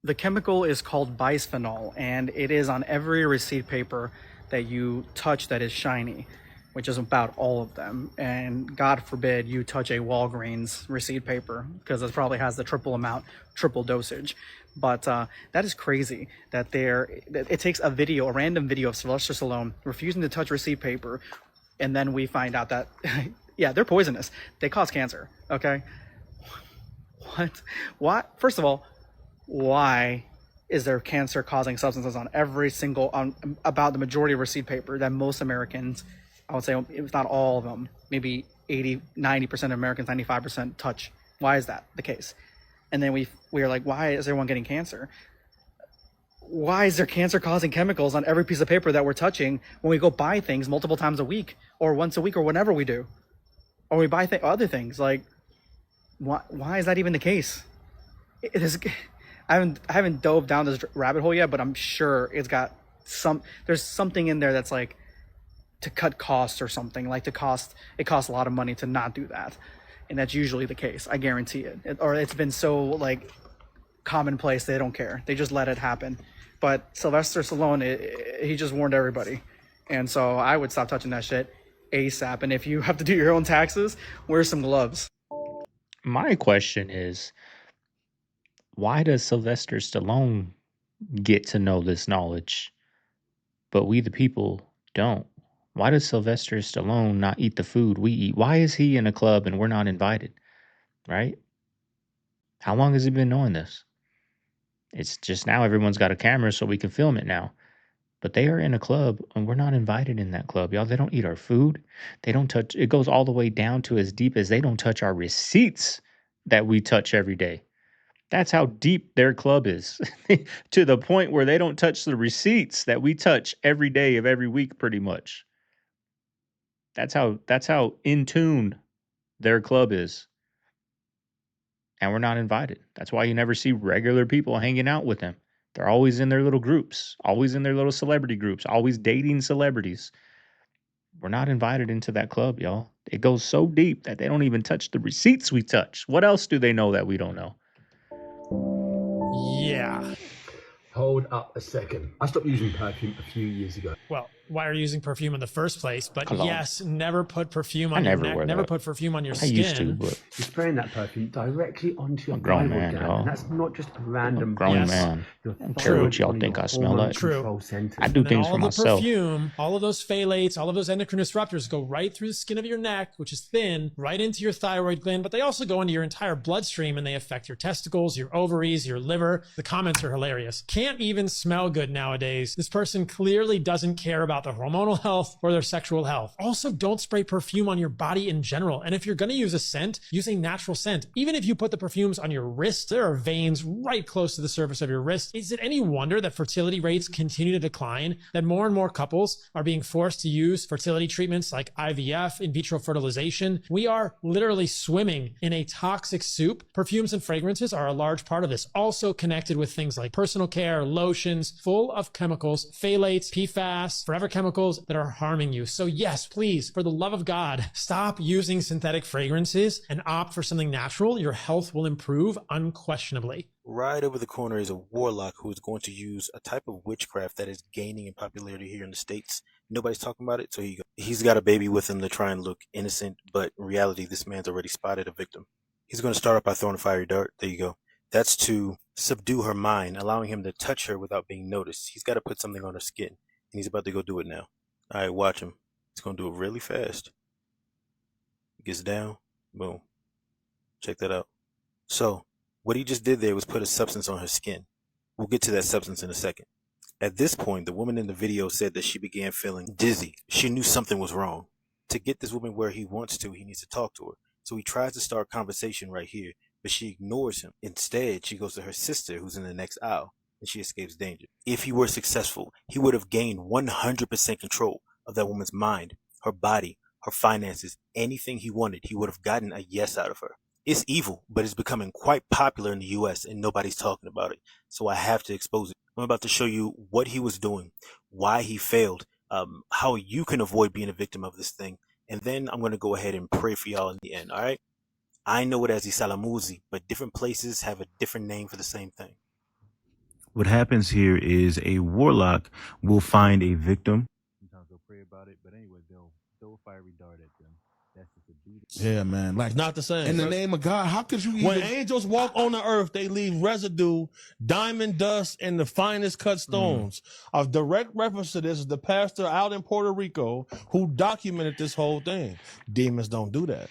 The chemical is called bisphenol, and it is on every receipt paper that you touch that is shiny, which is about all of them. And God forbid you touch a Walgreens receipt paper, because it probably has the triple dosage. But that is crazy that it takes a random video of Sylvester Stallone refusing to touch receipt paper, and then we find out that, yeah, they're poisonous. They cause cancer, okay? What? First of all, why is there cancer-causing substances on about the majority of receipt paper that most Americans, I would say, if not all of them, maybe 80, 90% of Americans, 95% touch? Why is that the case? And then we are like, why is everyone getting cancer? Why is there cancer-causing chemicals on every piece of paper that we're touching when we go buy things multiple times a week or once a week or whenever we do? Or we buy other things? Like, why is that even the case? I haven't dove down this rabbit hole yet, but I'm sure there's something in there that's like to cut costs or something. Like it costs a lot of money to not do that. And that's usually the case. I guarantee it. Or it's been so like commonplace they don't care. They just let it happen. But Sylvester Stallone, he just warned everybody. And so I would stop touching that shit ASAP. And if you have to do your own taxes, wear some gloves. My question is, why does Sylvester Stallone get to know this knowledge, but we the people don't? Why does Sylvester Stallone not eat the food we eat? Why is he in a club and we're not invited? Right? How long has he been knowing this? It's just now everyone's got a camera so we can film it now. But they are in a club and we're not invited in that club, y'all. They don't eat our food. They don't touch. It goes all the way down to as deep as they don't touch our receipts that we touch every day. That's how deep their club is, to the point where they don't touch the receipts that we touch every day of every week, pretty much. That's how in tune their club is. And we're not invited. That's why you never see regular people hanging out with them. They're always in their little groups, always in their little celebrity groups, always dating celebrities. We're not invited into that club, y'all. It goes so deep that they don't even touch the receipts we touch. What else do they know that we don't know? Yeah. Hold up a second. I stopped using perfume a few years ago. Well, why are you using perfume in the first place? But Cologne. yes, never put perfume on your neck. Never put perfume on your skin. I used to, but you're spraying that perfume directly onto your grown thyroid man, gland, y'all. and that's not just a random Grown man. I don't care what y'all think I smell like. True. I do things for all myself. The perfume, all of those phthalates, all of those endocrine disruptors go right through the skin of your neck, which is thin, right into your thyroid gland, but they also go into your entire bloodstream and they affect your testicles, your ovaries, your liver. The comments are hilarious. Can't even smell good nowadays. This person clearly doesn't care about their hormonal health or their sexual health. Also, don't spray perfume on your body in general. And if you're going to use a scent, use a natural scent. Even if you put the perfumes on your wrist, there are veins right close to the surface of your wrist. Is it any wonder that fertility rates continue to decline? That more and more couples are being forced to use fertility treatments like IVF, in vitro fertilization? We are literally swimming in a toxic soup. Perfumes and fragrances are a large part of this. Also connected with things like personal care, lotions, full of chemicals, phthalates, PFAS, forever chemicals that are harming you. So yes, please, for the love of God, stop using synthetic fragrances and opt for something natural. Your health will improve unquestionably. Right over the corner is a warlock who is going to use a type of witchcraft that is gaining in popularity here in the States. Nobody's talking about it, so he's got a baby with him to try and look innocent, but in reality, this man's already spotted a victim. He's going to start off by throwing a fiery dart. There you go. That's to subdue her mind, allowing him to touch her without being noticed. He's got to put something on her skin. and he's about to go do it now. All right, watch him. He's going to do it really fast. Gets down, boom. Check that out. So what he just did there was put a substance on her skin. We'll get to that substance in a second. At this point, the woman in the video said that she began feeling dizzy. She knew something was wrong. To get this woman where he wants to, he needs to talk to her. So he tries to start a conversation right here, but she ignores him. Instead, she goes to her sister, who's in the next aisle, and she escapes danger. If he were successful, he would have gained 100% control of that woman's mind, her body, her finances, anything he wanted. He would have gotten a yes out of her. It's evil, but it's becoming quite popular in the US and nobody's talking about it. So I have to expose it. I'm about to show you what he was doing, why he failed, how you can avoid being a victim of this thing. And then I'm going to go ahead and pray for y'all in the end. All right. I know it as the Salamuzi, but different places have a different name for the same thing. What happens here is a warlock will find a victim. Sometimes they'll pray about it, but anyway, they'll throw a fiery dart at them. That's just a beat. Yeah, man. Like, not the same. In the name of God, how could you even... When angels walk on the earth, they leave residue, diamond dust, and the finest cut stones. A direct reference to this is the pastor out in Puerto Rico who documented this whole thing. Demons don't do that.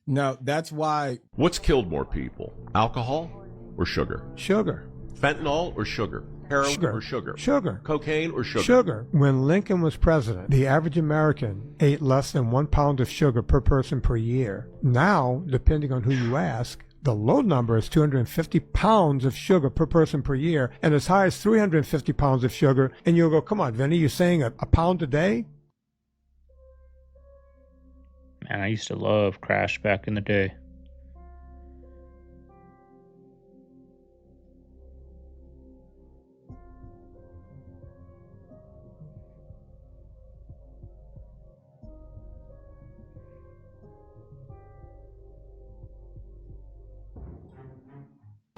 No, that's why... What's killed more people, alcohol or sugar? Sugar. Fentanyl or sugar? Heroin or sugar? Sugar. Cocaine or sugar? Sugar. When Lincoln was president, the average American ate less than 1 pound of sugar per person per year. Now, depending on who you ask, the low number is 250 pounds of sugar per person per year, and as high as 350 pounds of sugar. And you'll go, come on, Vinny, you're saying a pound a day? Man, I used to love Crash back in the day.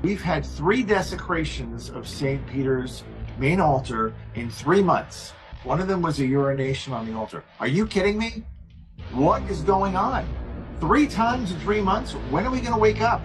We've had 3 desecrations of St. Peter's main altar in 3 months. One of them was a urination on the altar. Are you kidding me? What is going on? 3 times in 3 months? When are we going to wake up?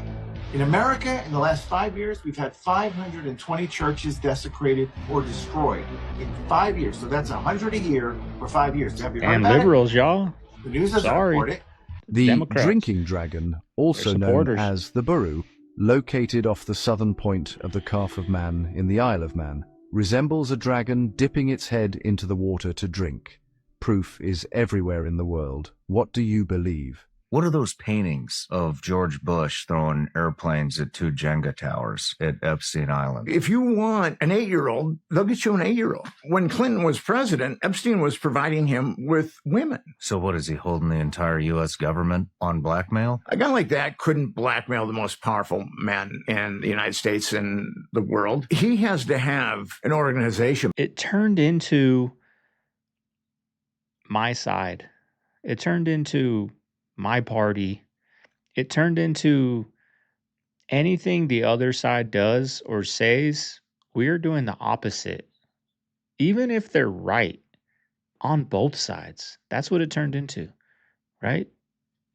In America, in the last 5 years, we've had 520 churches desecrated or destroyed in 5 years. So that's 100 a year for 5 years. Have you heard And about liberals, y'all. The news doesn't Sorry. report it. The Democrats. drinking dragon, also They're known supporters. as the Buru, located off the southern point of the Calf of Man in the Isle of Man, resembles a dragon dipping its head into the water to drink. Proof is everywhere in the world. What do you believe? What are those paintings of George Bush throwing airplanes at 2 Jenga towers at Epstein Island? If you want an 8-year-old, they'll get you an 8-year-old. When Clinton was president, Epstein was providing him with women. So what, is he holding the entire U.S. government on blackmail? A guy like that couldn't blackmail the most powerful man in the United States and the world. He has to have an organization. It turned into my side. It turned into my party. It turned into anything the other side does or says, we're doing the opposite. Even if they're right on both sides. That's what it turned into, right?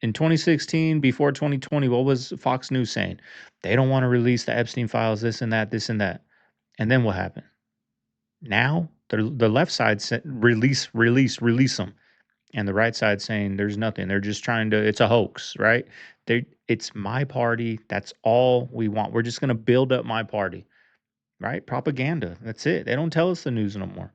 In 2016, before 2020, what was Fox News saying? They don't want to release the Epstein files, this and that, this and that. And then what happened? Now, the left side said, release them. And the right side saying there's nothing. They're just trying to, it's a hoax, right? It's my party. That's all we want. We're just going to build up my party, right? Propaganda. That's it. They don't tell us the news no more.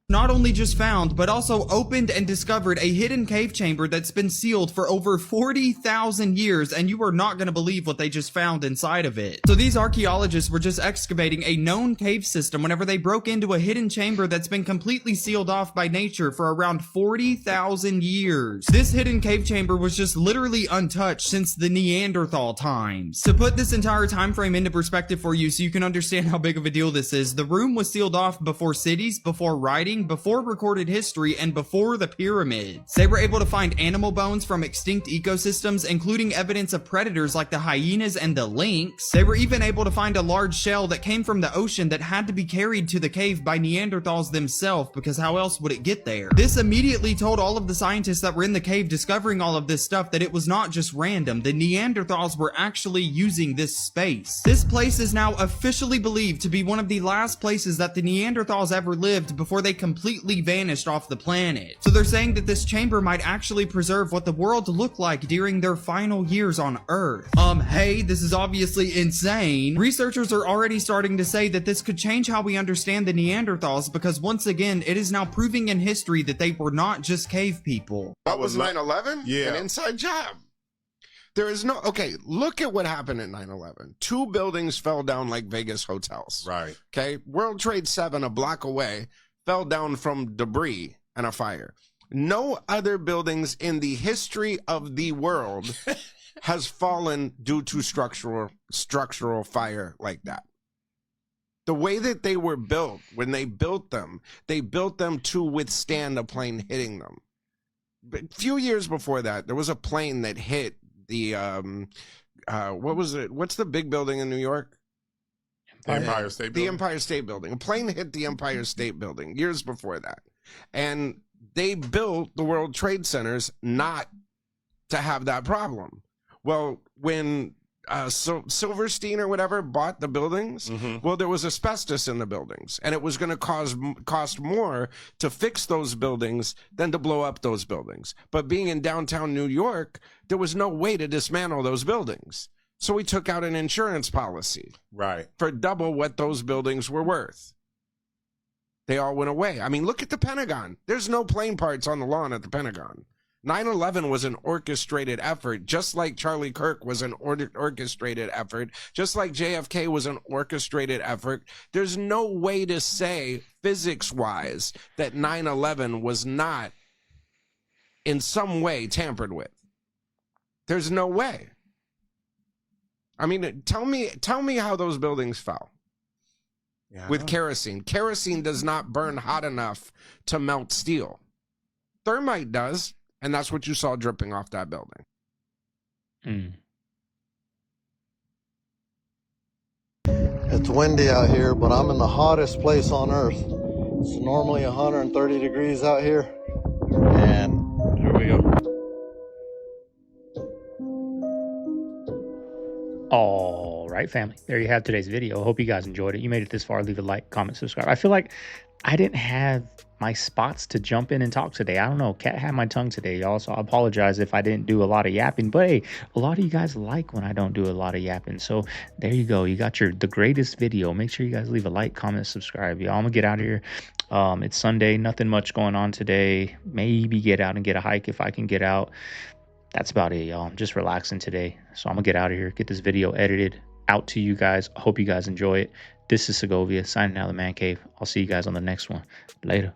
Not only just found, but also opened and discovered a hidden cave chamber that's been sealed for over 40,000 years, and you are not going to believe what they just found inside of it. So these archaeologists were just excavating a known cave system whenever they broke into a hidden chamber that's been completely sealed off by nature for around 40,000 years. This hidden cave chamber was just literally untouched since the Neanderthal times. To put this entire time frame into perspective for you so you can understand how big of a deal this is, the room was sealed off before cities, before writing, dating before recorded history and before the pyramids. They were able to find animal bones from extinct ecosystems, including evidence of predators like the hyenas and the lynx. They were even able to find a large shell that came from the ocean that had to be carried to the cave by Neanderthals themselves, because how else would it get there? This immediately told all of the scientists that were in the cave discovering all of this stuff that it was not just random. The Neanderthals were actually using this space. This place is now officially believed to be one of the last places that the Neanderthals ever lived before they completely vanished off the planet. So they're saying that this chamber might actually preserve what the world looked like during their final years on Earth. Hey, this is obviously insane. Researchers are already starting to say that this could change how we understand the Neanderthals, because once again, it is now proving in history that they were not just cave people. That was 9/11? Yeah. An inside job. There is no, okay, look at what happened at 9/11. 2 buildings fell down like Vegas hotels. Right. Okay. World Trade 7, a block away, fell down from debris and a fire. No other buildings in the history of the world has fallen due to structural fire like that. The way that they were built, when they built them to withstand a plane hitting them. But a few years before that, there was a plane that hit the what was it? What's the big building in New York? The Empire State Building. The Empire State Building. A plane hit the Empire State Building years before that. And they built the World Trade Centers not to have that problem. Well, when Silverstein or whatever bought the buildings, well, there was asbestos in the buildings, and it was going to cost more to fix those buildings than to blow up those buildings. But being in downtown New York, there was no way to dismantle those buildings. So we took out an insurance policy, right, for double what those buildings were worth. They all went away. I mean, look at the Pentagon. There's no plane parts on the lawn at the Pentagon. 9/11 was an orchestrated effort, just like Charlie Kirk was an orchestrated effort, just like JFK was an orchestrated effort. There's no way to say physics-wise that 9/11 was not in some way tampered with. There's no way. I mean, tell me how those buildings fell. Yeah, with kerosene. Kerosene does not burn hot enough to melt steel. Thermite does, and that's what you saw dripping off that building. It's windy out here, but I'm in the hottest place on Earth. It's normally 130 degrees out here, and here we go. All right, family. There you have today's video. I hope you guys enjoyed it. You made it this far. Leave a like, comment, subscribe. I feel like I didn't have my spots to jump in and talk today. I don't know. Cat had my tongue today, y'all. So I apologize if I didn't do a lot of yapping. But hey, a lot of you guys like when I don't do a lot of yapping. So there you go. You got the greatest video. Make sure you guys leave a like, comment, subscribe. Y'all, I'm gonna get out of here. It's Sunday. Nothing much going on today. Maybe get out and get a hike if I can get out. That's about it, y'all. I'm just relaxing today. So I'm gonna get out of here, get this video edited out to you guys. I hope you guys enjoy it. This is Segovia signing out of the Man Cave. I'll see you guys on the next one. Later.